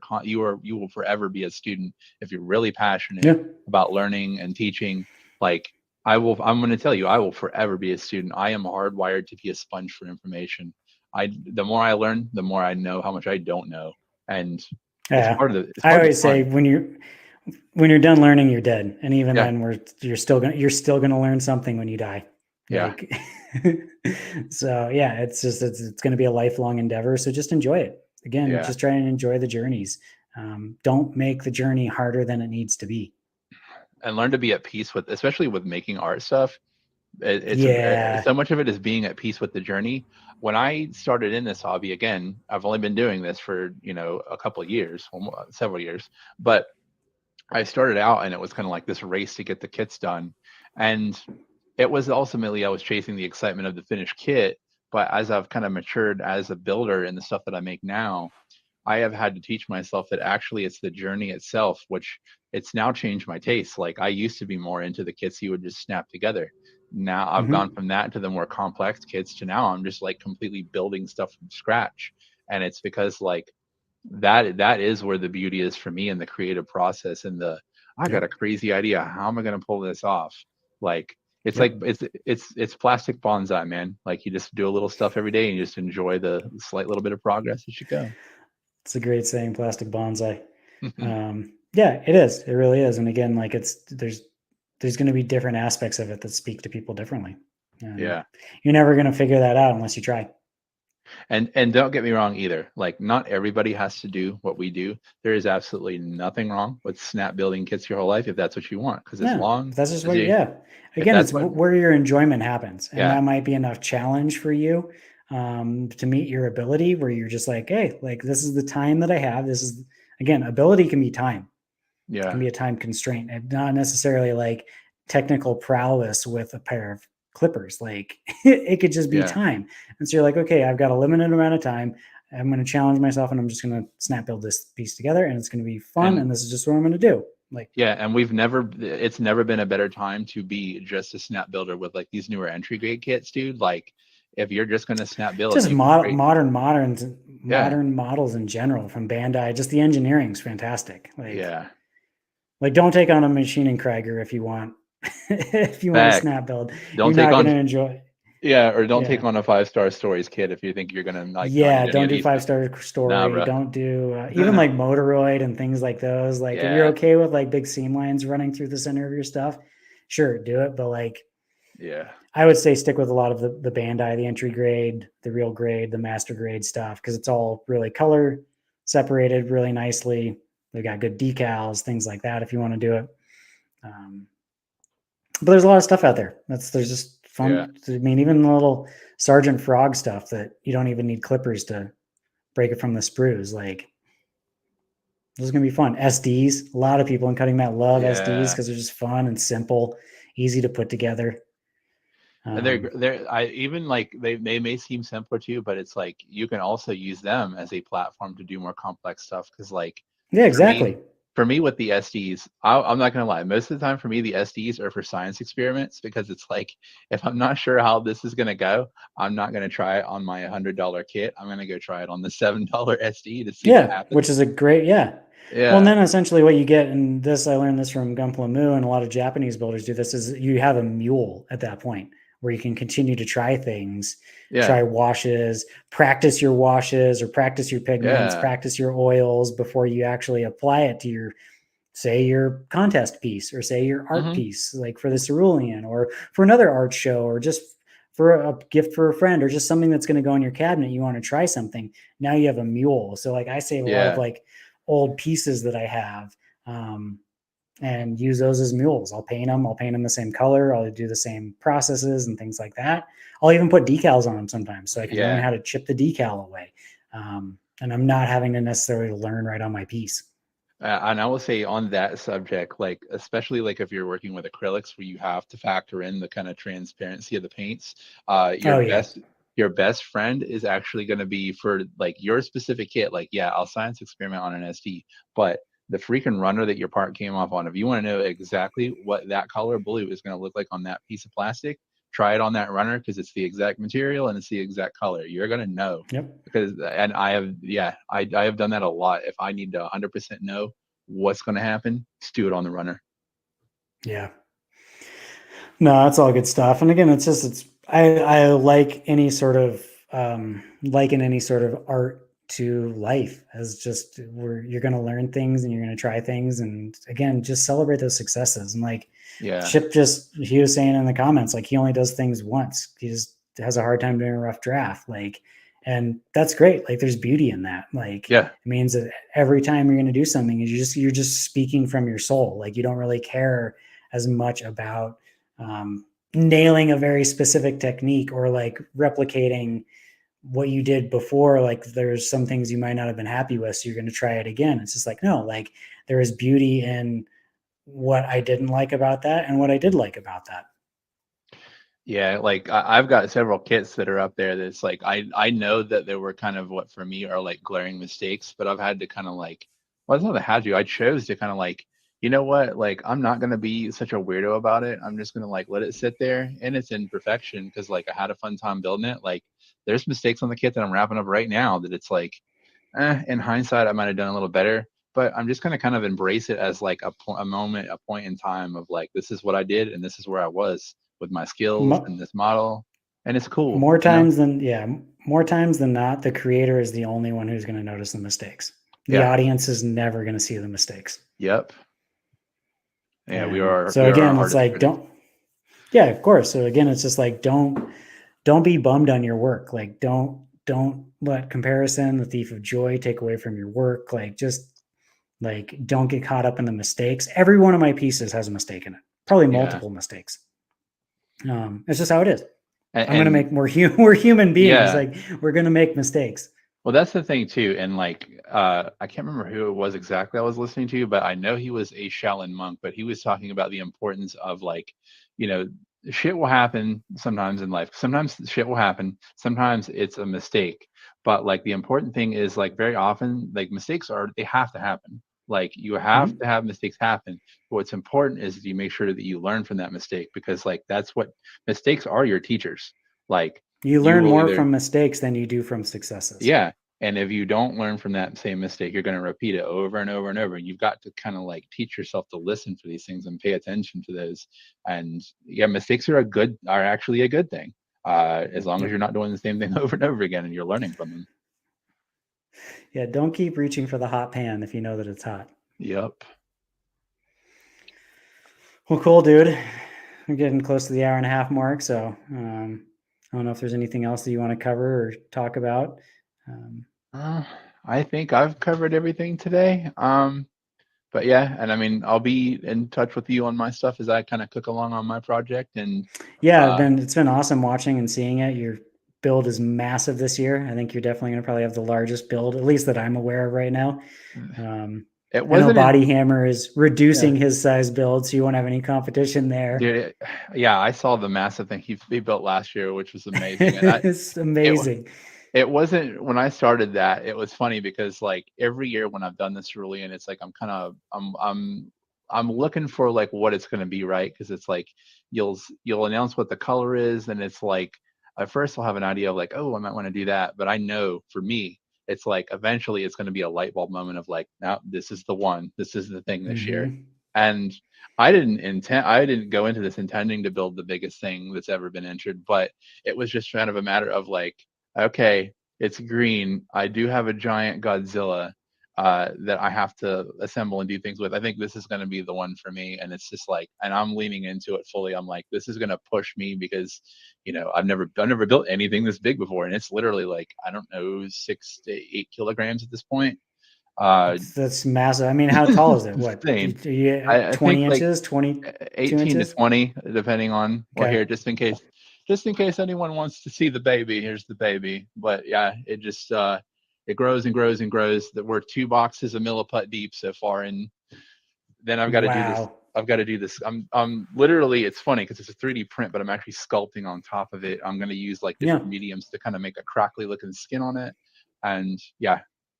B: will forever be a student if you're really passionate
A: Yeah.
B: about learning and teaching. Like I'm going to tell you, I will forever be a student. I am hardwired to be a sponge for information. The more I learn, the more I know how much I don't know. And it's
A: Yeah.
B: part of it's
A: I
B: part of the
A: always say
B: fun.
A: when you're done learning, you're dead. And even
B: Yeah.
A: then you're still gonna learn something when you die.
B: Yeah.
A: Like, so yeah, it's going to be a lifelong endeavor. So just enjoy it. Again,
B: Yeah.
A: just try and enjoy the journeys. Don't make the journey harder than it needs to be.
B: And learn to be at peace with, especially with making art stuff. It's
A: Yeah.
B: so much of it is being at peace with the journey. When I started in this hobby, again, I've only been doing this for a couple of years, several years, but I started out and it was kind of like this race to get the kits done, and it was ultimately I was chasing the excitement of the finished kit. But as I've kind of matured as a builder in the stuff that I make now, I have had to teach myself that actually it's the journey itself, which it's now changed my taste. Like I used to be more into the kits you would just snap together. Now I've gone from that to the more complex kits to now I'm just like completely building stuff from scratch. And it's because like that is where the beauty is for me in the creative process and I got a
A: Yep.
B: crazy idea. How am I going to pull this off? Like it's
A: Yep.
B: like it's plastic bonsai, man. Like you just do a little stuff every day and you just enjoy the slight little bit of progress as you go.
A: It's a great saying, plastic bonsai. Yeah, it is. It really is. And again, like there's going to be different aspects of it that speak to people differently. And
B: Yeah.
A: you're never going to figure that out unless you try.
B: And don't get me wrong either. Like not everybody has to do what we do. There is absolutely nothing wrong with snap building kits your whole life if that's what you want. Because as
A: Yeah,
B: long
A: that's just
B: as
A: what.
B: you,
A: Yeah,
B: if
A: again,
B: that's
A: it's
B: what,
A: where your enjoyment happens, and
B: yeah,
A: that might be enough challenge for you to meet your ability. Where you're just like, hey, like this is the time that I have. This is again, ability can be time. It can
B: yeah,
A: be a time constraint, and not necessarily like technical prowess with a pair of clippers. Like it could just be
B: yeah.
A: time. And so you're like, okay, I've got a limited amount of time. I'm going to challenge myself, and I'm just going to snap build this piece together, and it's going to be fun.
B: And
A: And this is just what I'm going to do. Like,
B: yeah, and it's never been a better time to be just a snap builder with like these newer entry grade kits, dude. Like if you're just gonna snap build,
A: just
B: you can create, yeah,
A: modern models in general from Bandai. Just the engineering is fantastic.
B: yeah,
A: Like don't take on a machine and Krieger if you want if you want to
B: fact.
A: snap build.
B: Don't
A: You're
B: take
A: not going
B: on,
A: to enjoy.
B: yeah, or don't
A: Yeah.
B: take on a 5-star stories kit if you think you're gonna like not
A: Yeah,
B: need any
A: don't
B: of
A: do
B: these
A: five
B: things.
A: star
B: Nah,
A: story.
B: bro.
A: Don't do even like Motoroid and things like those. Like if you're
B: Yeah,
A: okay with like big seam lines running through the center of your stuff, sure, do it. But like
B: yeah,
A: I would say stick with a lot of the Bandai, the entry grade, the real grade, the master grade stuff, because it's all really color separated really nicely. They got good decals, things like that if you want to do it. Um, but there's a lot of stuff out there. There's just
B: yeah.
A: fun. I mean, even the little Sergeant Frog stuff that you don't even need clippers to break it from the sprues. Like this is gonna be fun. SDs. A lot of people in cutting mat love SDs
B: Yeah.
A: because they're just fun and simple, easy to put together.
B: And I even like they may seem simpler to you, but it's like you can also use them as a platform to do more complex stuff. Because like
A: Yeah,
B: for me,
A: exactly.
B: for me with the SDs, I'm not gonna lie. Most of the time for me, the SDs are for science experiments because it's like if I'm not sure how this is gonna go, I'm not gonna try it on my $100 kit. I'm gonna go try it on the $7 SD to see what
A: Yeah,
B: happens.
A: which is a great, yeah. Well, and
B: Yeah,
A: then essentially what you get, and this I learned this from Gunpla Moo, and a lot of Japanese builders do this, is you have a mule at that point where you can continue to try things,
B: yeah,
A: try washes, practice your washes or practice your pigments,
B: yeah.
A: practice your oils before you actually apply it to your, say, your contest piece or say your art
B: Hmm.
A: piece, like for the Cerulean or for another art show or just for a gift for a friend or just something that's going to go in your cabinet. You want to try something. Now you have a mule. So like I save a lot of
B: Yeah.
A: like old pieces that I have and use those as mules. I'll paint them. I'll paint them the same color. I'll do the same processes and things like that. I'll even put decals on them sometimes so I can learn
B: Yeah.
A: how to chip the decal away. And I'm not having to necessarily learn right on my piece.
B: And I will say on that subject, like especially like if you're working with acrylics where you have to factor in the kind of transparency of the paints,
A: Oh yeah.
B: your best friend is actually going to be for like your specific kit. Like, yeah, I'll science experiment on an SD, but the freaking runner that your part came off on, if you want to know exactly what that color blue is going to look like on that piece of plastic, try it on that runner because it's the exact material and it's the exact color. You're going to know
A: Yep.
B: because, and I have, yeah, I have done that a lot. If I need to 100% know what's going to happen, just do it on the runner.
A: Yeah. No, that's all good stuff. And again, I like any sort of liken any sort of art to life as just where you're going to learn things and you're going to try things, and again, just celebrate those successes. And like
B: Yeah.
A: Chip he was saying in the comments, like he only does things once. He just has a hard time doing a rough draft. Like, and that's great. Like there's beauty in that. Like
B: Yeah.
A: it means that every time you're going to do something, you're just speaking from your soul. Like you don't really care as much about nailing a very specific technique or like replicating what you did before. Like there's some things you might not have been happy with, so you're going to try it again. It's just like, no, like there is beauty in what I didn't like about that and what I did like about that.
B: Yeah, like I've got several kits that are up there that's like I know that there were kind of what for me are like glaring mistakes, but I've had to kind of like, well, it's not that I had to. I chose to kind of like, you know what, like I'm not gonna be such a weirdo about it. I'm just gonna like let it sit there in its imperfection because like I had a fun time building it. Like there's mistakes on the kit that I'm wrapping up right now that it's like, in hindsight I might have done a little better, but I'm just gonna kind of embrace it as like a moment, a point in time of like this is what I did and this is where I was with my skills
A: Mo-
B: and this model, and it's cool,
A: more
B: you know?
A: times than yeah, more times than not, the creator is the only one who's going to notice the mistakes. The
B: Yeah.
A: audience is never going to see the mistakes.
B: Yep. Yeah,
A: And so
B: we are our
A: again, it's
B: artist
A: like
B: critic.
A: don't yeah, of course. So again, it's just like don't be bummed on your work. Like don't let comparison, the thief of joy, take away from your work. Like just like don't get caught up in the mistakes. Every one of my pieces has a mistake in it, probably
B: Yeah.
A: multiple mistakes. It's just how it is. I'm gonna
B: And
A: make we're human beings.
B: yeah,
A: Like we're gonna make mistakes.
B: well, that's the thing too. And like, I can't remember who it was exactly I was listening to, but I know he was a Shaolin monk, but he was talking about the importance of like, you know, shit will happen sometimes in life. Sometimes shit will happen. Sometimes it's a mistake. But like the important thing is like very often, like mistakes they have to happen. Like you have
A: Mhm.
B: to have mistakes happen. But what's important is that you make sure that you learn from that mistake because like that's what mistakes are your teachers. Like
A: You
B: you
A: learn
B: will
A: more
B: either
A: from mistakes than you do from successes.
B: yeah. And if you don't learn from that same mistake, you're going to repeat it over and over and over. You've got to kind of like teach yourself to listen for these things and pay attention to those. And yeah, mistakes are actually a good thing. As long as
A: Yep.
B: you're not doing the same thing over and over again and you're learning from them.
A: Yeah. Don't keep reaching for the hot pan if you know that it's hot.
B: Yep.
A: Well, cool, dude. We're getting close to the hour and a half mark, so I don't know if there's anything else that you want to cover or talk about. Um,
B: Uh, I think I've covered everything today. But yeah, and I mean, I'll be in touch with you on my stuff as I kind of cook along on my project. And
A: yeah,
B: uh,
A: it's been awesome watching and seeing it. Your build is massive this year. I think you're definitely going to probably have the largest build, at least that I'm aware of right now. Um,
B: it
A: I know
B: wasn't in,
A: Body Hammer is reducing
B: yeah.
A: his size build, so you won't have any competition there.
B: Dude, yeah, I saw the massive thing he built last year, which was amazing. And
A: It's
B: it
A: amazing.
B: it wasn't when I started that. It was funny because like every year when I've done this Cerulean, it's like I'm looking for like what it's going to be, right? Because it's like you'll announce what the color is, and it's like at first I'll have an idea of like, oh, I might want to do that, but I know for me, it's like eventually it's going to be a light bulb moment of like, now this is the one, this is the thing this year.
A: Hmm.
B: And I didn't go into this intending to build the biggest thing that's ever been entered, but it was just kind of a matter of like, okay, it's green. I do have a giant Godzilla that I have to assemble and do things with. I think this is going to be the one for me. And it's just like, and I'm leaning into it fully. I'm like, this is going to push me because, I've never built anything this big before. And it's literally like, I don't know, 6 to 8 kilograms at this point. Uh,
A: That's massive. I mean, how tall is it? What,
B: insane. I
A: 20
B: think like
A: inches, 22
B: 18 to
A: inches?
B: 20, depending on, well,
A: Okay.
B: here, just in case anyone wants to see the baby, here's the baby. But yeah, it just, it grows and grows and grows. That we're 2 boxes of milliput deep so far, and then I've got to do this.
A: Wow.
B: I've got to do this. I'm literally, it's funny because it's a 3D print, but I'm actually sculpting on top of it. I'm going to use like different
A: Yeah.
B: mediums to kind of make a crackly looking skin on it. And yeah,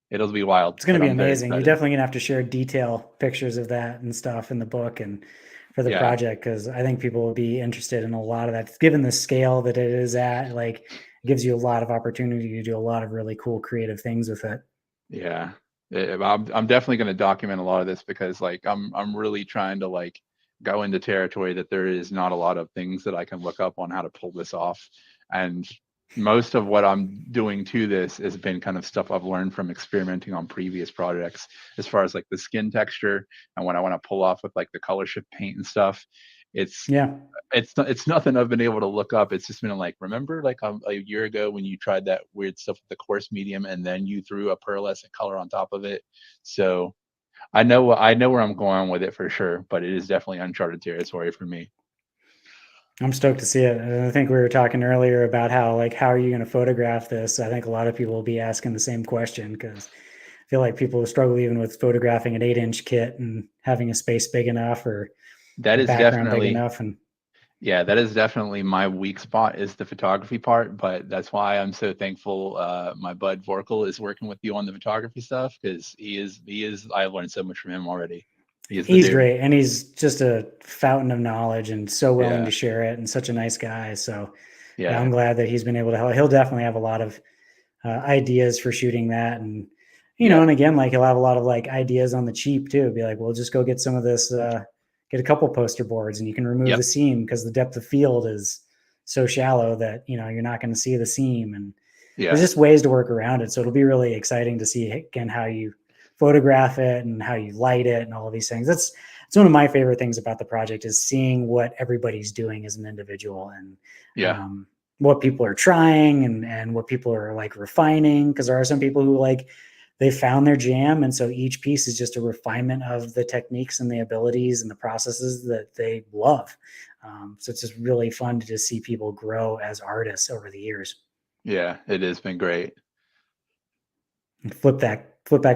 B: it'll be wild.
A: It's going to
B: But
A: be
B: I'm very
A: amazing. You're
B: excited.
A: definitely going to have to share detail pictures of that and stuff in the book and for the
B: Yeah.
A: project, because I think people will be interested in a lot of that. Given the scale that it is at, like, it gives you a lot of opportunity to do a lot of really cool creative things with it.
B: Yeah. I'm definitely going to document a lot of this because like I'm really trying to like go into territory that there is not a lot of things that I can look up on how to pull this off. And most of what I'm doing to this has been kind of stuff I've learned from experimenting on previous projects, as far as like the skin texture and what I want to pull off with like the color shift paint and stuff. It's
A: Yeah.
B: it's nothing I've been able to look up. It's just been like, remember like a year ago when you tried that weird stuff with the coarse medium and then you threw a pearlescent color on top of it. So I know where I'm going with it for sure, but it is definitely uncharted territory for me.
A: I'm stoked to see it. And I think we were talking earlier about how, like, how are you going to photograph this? I think a lot of people will be asking the same question, because I feel like people struggle even with photographing an 8-inch kit and having a space big enough or
B: That
A: a
B: is
A: background big
B: definitely,
A: enough. And
B: yeah, that is definitely my weak spot, is the photography part. But that's why I'm so thankful my bud Vorkal is working with you on the photography stuff, because he is I've learned so much from him already. He is the
A: he's
B: dude.
A: great. And he's just a fountain of knowledge and so willing
B: Yeah.
A: to share it, and such a nice guy. So yeah, I'm
B: Yeah.
A: glad that he's been able to help. He'll definitely have a lot of ideas for shooting that. And,
B: Yeah.
A: and again, like, he'll have a lot of like ideas on the cheap too. Be like, well, just go get some of this, get a couple poster boards and you can remove
B: Yep.
A: the seam, because the depth of field is so shallow that, you're not going to see the seam. And there's
B: Yeah.
A: just ways to work around it. So it'll be really exciting to see, again, how you photograph it and how you light it and all of these things. It's one of my favorite things about the project, is seeing what everybody's doing as an individual, and
B: Yeah.
A: what people are trying, and what people are like refining. Because there are some people who, like, they found their jam, and so each piece is just a refinement of the techniques and the abilities and the processes that they love. So it's just really fun to just see people grow as artists over the years.
B: Yeah. It has been great.
A: And flip back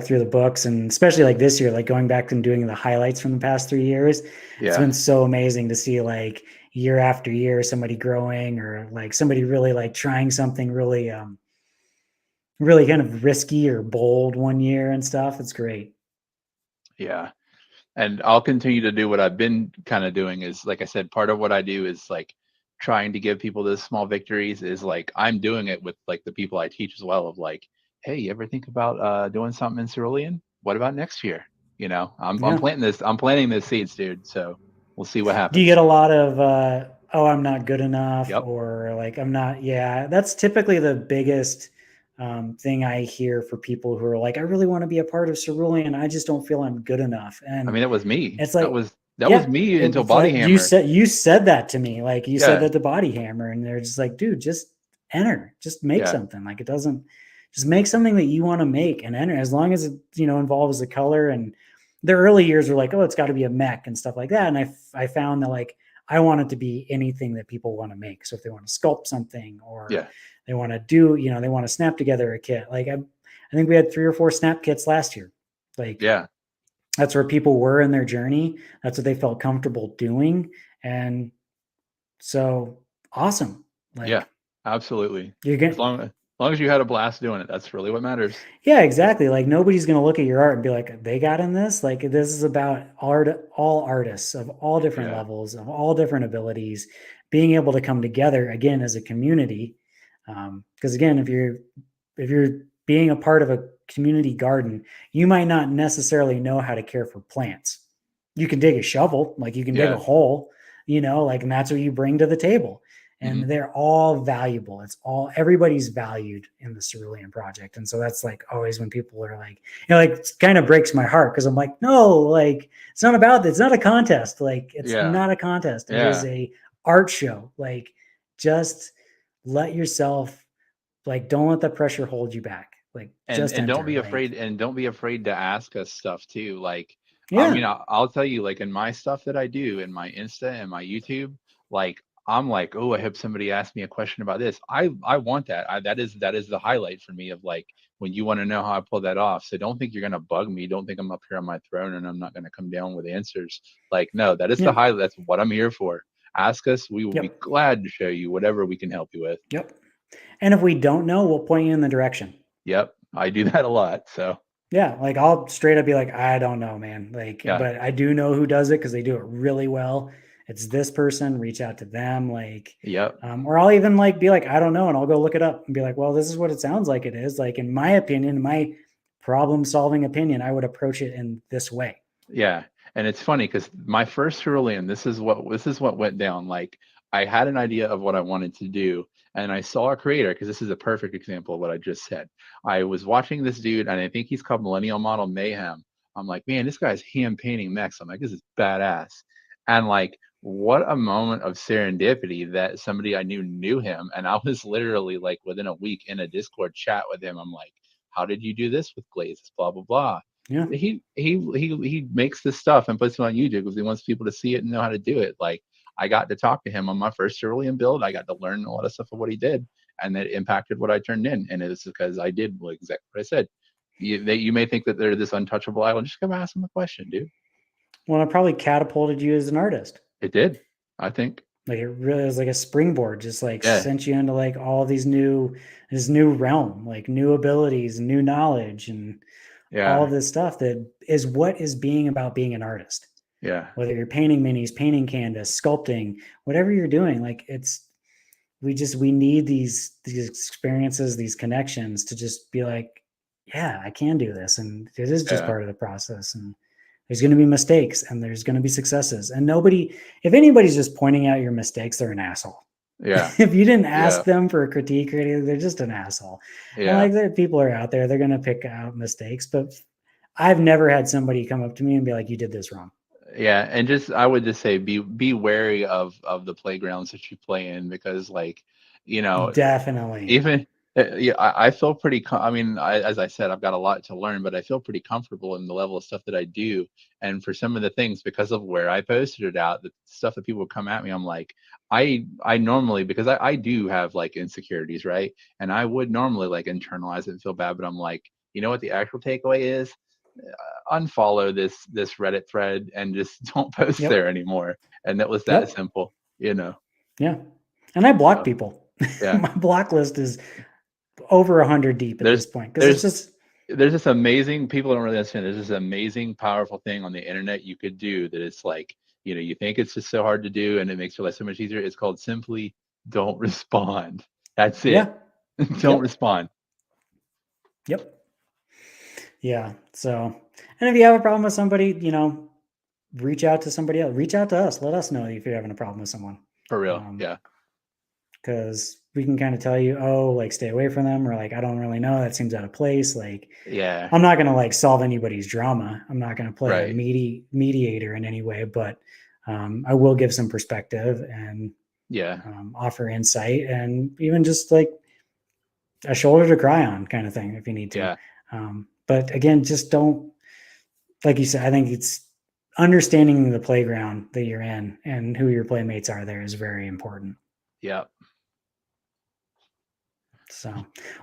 A: through the books, and especially like this year, like going back and doing the highlights from the past 3 years. It's
B: Yeah.
A: been so amazing to see, like, year after year, somebody growing, or like somebody really like trying something really really kind of risky or bold one year and stuff. It's great.
B: Yeah. And I'll continue to do what I've been kind of doing. Is like I said, part of what I do is like trying to give people those small victories. Is like I'm doing it with like the people I teach as well, of like, hey, you ever think about doing something in Cerulean? What about next year? I'm
A: Yeah.
B: planting those seeds, dude. So we'll see what
A: Do you
B: happens.
A: get a lot of oh, I'm not good enough,
B: Yep.
A: or like, I'm not, yeah, that's typically the biggest thing I hear for people who are like, I really want to be a part of Cerulean, I just don't feel I'm good enough.
B: I
A: And
B: mean, it was me.
A: it's like,
B: That was
A: yeah,
B: me until
A: it's
B: Body
A: like you
B: Hammer.
A: said, that to me, like you said
B: Yeah.
A: that to Body Hammer, and they're just like, dude, just enter, just make
B: Yeah.
A: something. Like, it doesn't, just make something that you want to make and enter, as long as it, involves the color. And the early years were like, oh, it's got to be a mech and stuff like that. And I found that, like, I want it to be anything that people want to make. So if they want to sculpt something, or
B: Yeah.
A: they want to do, they want to snap together a kit. Like, I think we had 3 or 4 snap kits last year. Like,
B: Yeah.
A: that's where people were in their journey. That's what they felt comfortable doing. And so, awesome.
B: Yeah.
A: Like,
B: Absolutely.
A: you're
B: As
A: getting,
B: long as you had a blast doing it, that's really what matters.
A: yeah, exactly. Like, nobody's going to look at your art and be like, they got in this. Like, this is about art, all artists of all different
B: Yeah.
A: levels, of all different abilities, being able to come together again as a community. Because again, if you're being a part of a community garden, you might not necessarily know how to care for plants. You can dig a shovel, like you can dig a
B: Yeah.
A: hole, like, and that's what you bring to the table.
B: Hmm.
A: And they're all valuable. Everybody's valued in the Cerulean Project. And so that's like always when people are like, like, it kind of breaks my heart, because I'm like, no, like, it's not about that. It's not a contest. Like, it's
B: Yeah.
A: not a contest. It is
B: Yeah.
A: a art show. Like, just let yourself, like, don't let the pressure hold you back. Like, just
B: And don't
A: enter.
B: be
A: Like,
B: afraid, to ask us stuff too. Like, I
A: yeah,
B: mean, I'll tell you, like in my stuff that I do in my Insta and my YouTube, like I'm like, oh, I hope somebody asks me a question about this. I want that. That is the highlight for me of like when you want to know how I pull that off. So don't think you're gonna bug me. Don't think I'm up here on my throne and I'm not gonna come down with answers. Like, no, that is the
A: Yeah.
B: highlight. That's what I'm here for. Ask us. We will be
A: Yep.
B: glad to show you whatever we can help you with.
A: Yep. And if we don't know, we'll point you in the direction.
B: Yep, I do that a lot. So
A: Yeah, like I'll straight up be like, I don't know, man. Like,
B: yeah,
A: but I do know who does it because they do it really well. It's this person, reach out to them. Like,
B: yep,
A: or I'll even like be like, I don't know, and I'll go look it up and be like, well, this is what it sounds like it is. Like, in my opinion, my problem solving opinion, I would approach it in this way.
B: yeah. And it's funny because my first Cerulean, this is what went down. Like I had an idea of what I wanted to do, and I saw a creator because this is a perfect example of what I just said. I was watching this dude, and I think he's called Millennial Model Mayhem. I'm like, man, this guy's hand painting mechs. I'm like, this is badass. And like, what a moment of serendipity that somebody I knew him, and I was literally like within a week in a Discord chat with him. I'm like, how did you do this with glazes? Blah blah blah.
A: Yeah.
B: He makes this stuff and puts it on YouTube because he wants people to see it and know how to do it. Like I got to talk to him on my first Cerulean build. I got to learn a lot of stuff of what he did, and that impacted what I turned in. And it's because I did exactly what I said. You may think that they're this untouchable island. Just come ask them a question, dude.
A: Well, it probably catapulted you as an artist.
B: It did, I think.
A: Like it really was like a springboard, just like
B: Yeah,
A: sent you into like all these this new realm, like new abilities, new knowledge, and all
B: yeah,
A: of this stuff that is what is being about being an artist.
B: yeah,
A: Whether you're painting minis, painting canvas, sculpting, whatever you're doing, like we need these experiences, these connections to just be like, yeah, I can do this, and it is just
B: yeah,
A: part of the process. And there's going to be mistakes, and there's going to be successes. And nobody, if anybody's just pointing out your mistakes, they're an asshole.
B: yeah,
A: If you didn't
B: yeah,
A: ask them for a critique or anything, they're just an asshole. And
B: yeah.
A: like there people are out there, they're going to pick out mistakes, but I've never had somebody come up to me and be like, you did this wrong.
B: Yeah, and just I would just say be wary of the playgrounds that you play in because like, you know,
A: Definitely.
B: even yeah, I feel pretty I mean, as I said, I've got a lot to learn, but I feel pretty comfortable in the level of stuff that I do. And for some of the things, because of where I posted it out, the stuff that people come at me, I'm like, I normally because I do have like insecurities, right? And I would normally like internalize it and feel bad, but I'm like, you know what the actual takeaway is? Unfollow this Reddit thread and just don't post
A: Yep.
B: there anymore. And that was that
A: Yep.
B: simple, you know.
A: Yeah. And I block
B: So
A: people.
B: yeah.
A: My block list is over 100 deep at
B: There's
A: this point because it's
B: there's
A: just,
B: there's this amazing people don't really understand. There's this amazing, powerful thing on the internet you could do that it's like, you know, you think it's just so hard to do and it makes your life so much easier. It's called simply don't respond. That's it.
A: yeah.
B: Don't
A: Yep.
B: respond.
A: Yep. Yeah. So, and if you have a problem with somebody, reach out to somebody else. Reach out to us. Let us know if you're having a problem with someone.
B: For real. Yeah.
A: Because we can kind of tell you, oh, like stay away from them, or like I don't really know. That seems out of place. Like
B: Yeah.
A: I'm not gonna like solve anybody's drama. I'm not gonna play a
B: Right.
A: mediator in any way, but I will give some perspective and
B: Yeah.
A: offer insight and even just like a shoulder to cry on kind of thing if you need to.
B: Yeah.
A: But again, just don't, like you said, I think it's understanding the playground that you're in and who your playmates are there is very important.
B: Yeah.
A: So,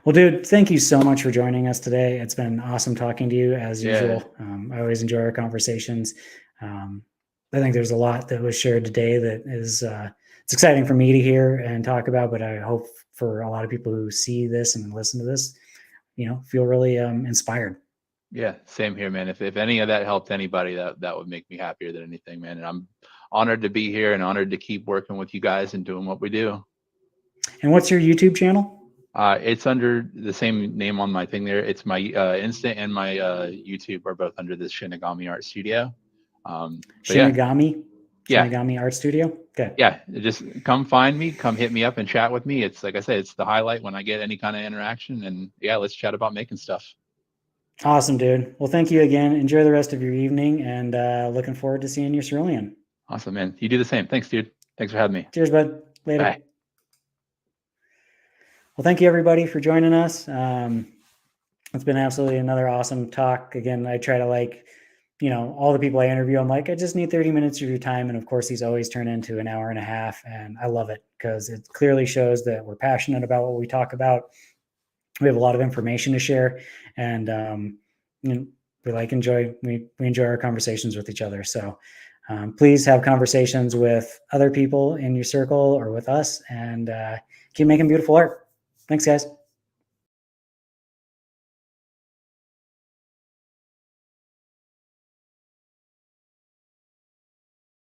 A: well, dude, thank you so much for joining us today. It's been awesome talking to you as
B: Yeah.
A: usual. I always enjoy our conversations. Um, I think there's a lot that was shared today that is it's exciting for me to hear and talk about, but I hope for a lot of people who see this and listen to this, feel really inspired.
B: Yeah, same here, man. If any of that helped anybody, that would make me happier than anything, man. And I'm honored to be here and honored to keep working with you guys and doing what we do.
A: And what's your YouTube channel?
B: It's under the same name on my thing there. It's my Insta and my YouTube are both under this Shinagamiartstudio. But yeah, yeah,
A: Shinagamiartstudio. Okay.
B: yeah. Just come find me, come hit me up and chat with me. It's like I said, it's the highlight when I get any kind of interaction. And yeah, let's chat about making stuff.
A: Awesome, dude. Well, thank you again. Enjoy the rest of your evening and looking forward to seeing your Cerulean.
B: Awesome, man. You do the same. Thanks, dude. Thanks for having me.
A: Cheers, bud. Later.
B: Bye.
A: Well, thank you everybody for joining us. It's been absolutely another awesome talk. Again, I try to all the people I interview, I'm like, I just need 30 minutes of your time. And of course, these always turn into an hour and a half. And I love it because it clearly shows that we're passionate about what we talk about. We have a lot of information to share, and we enjoy our conversations with each other. So please have conversations with other people in your circle or with us, and keep making beautiful art. Thanks, guys.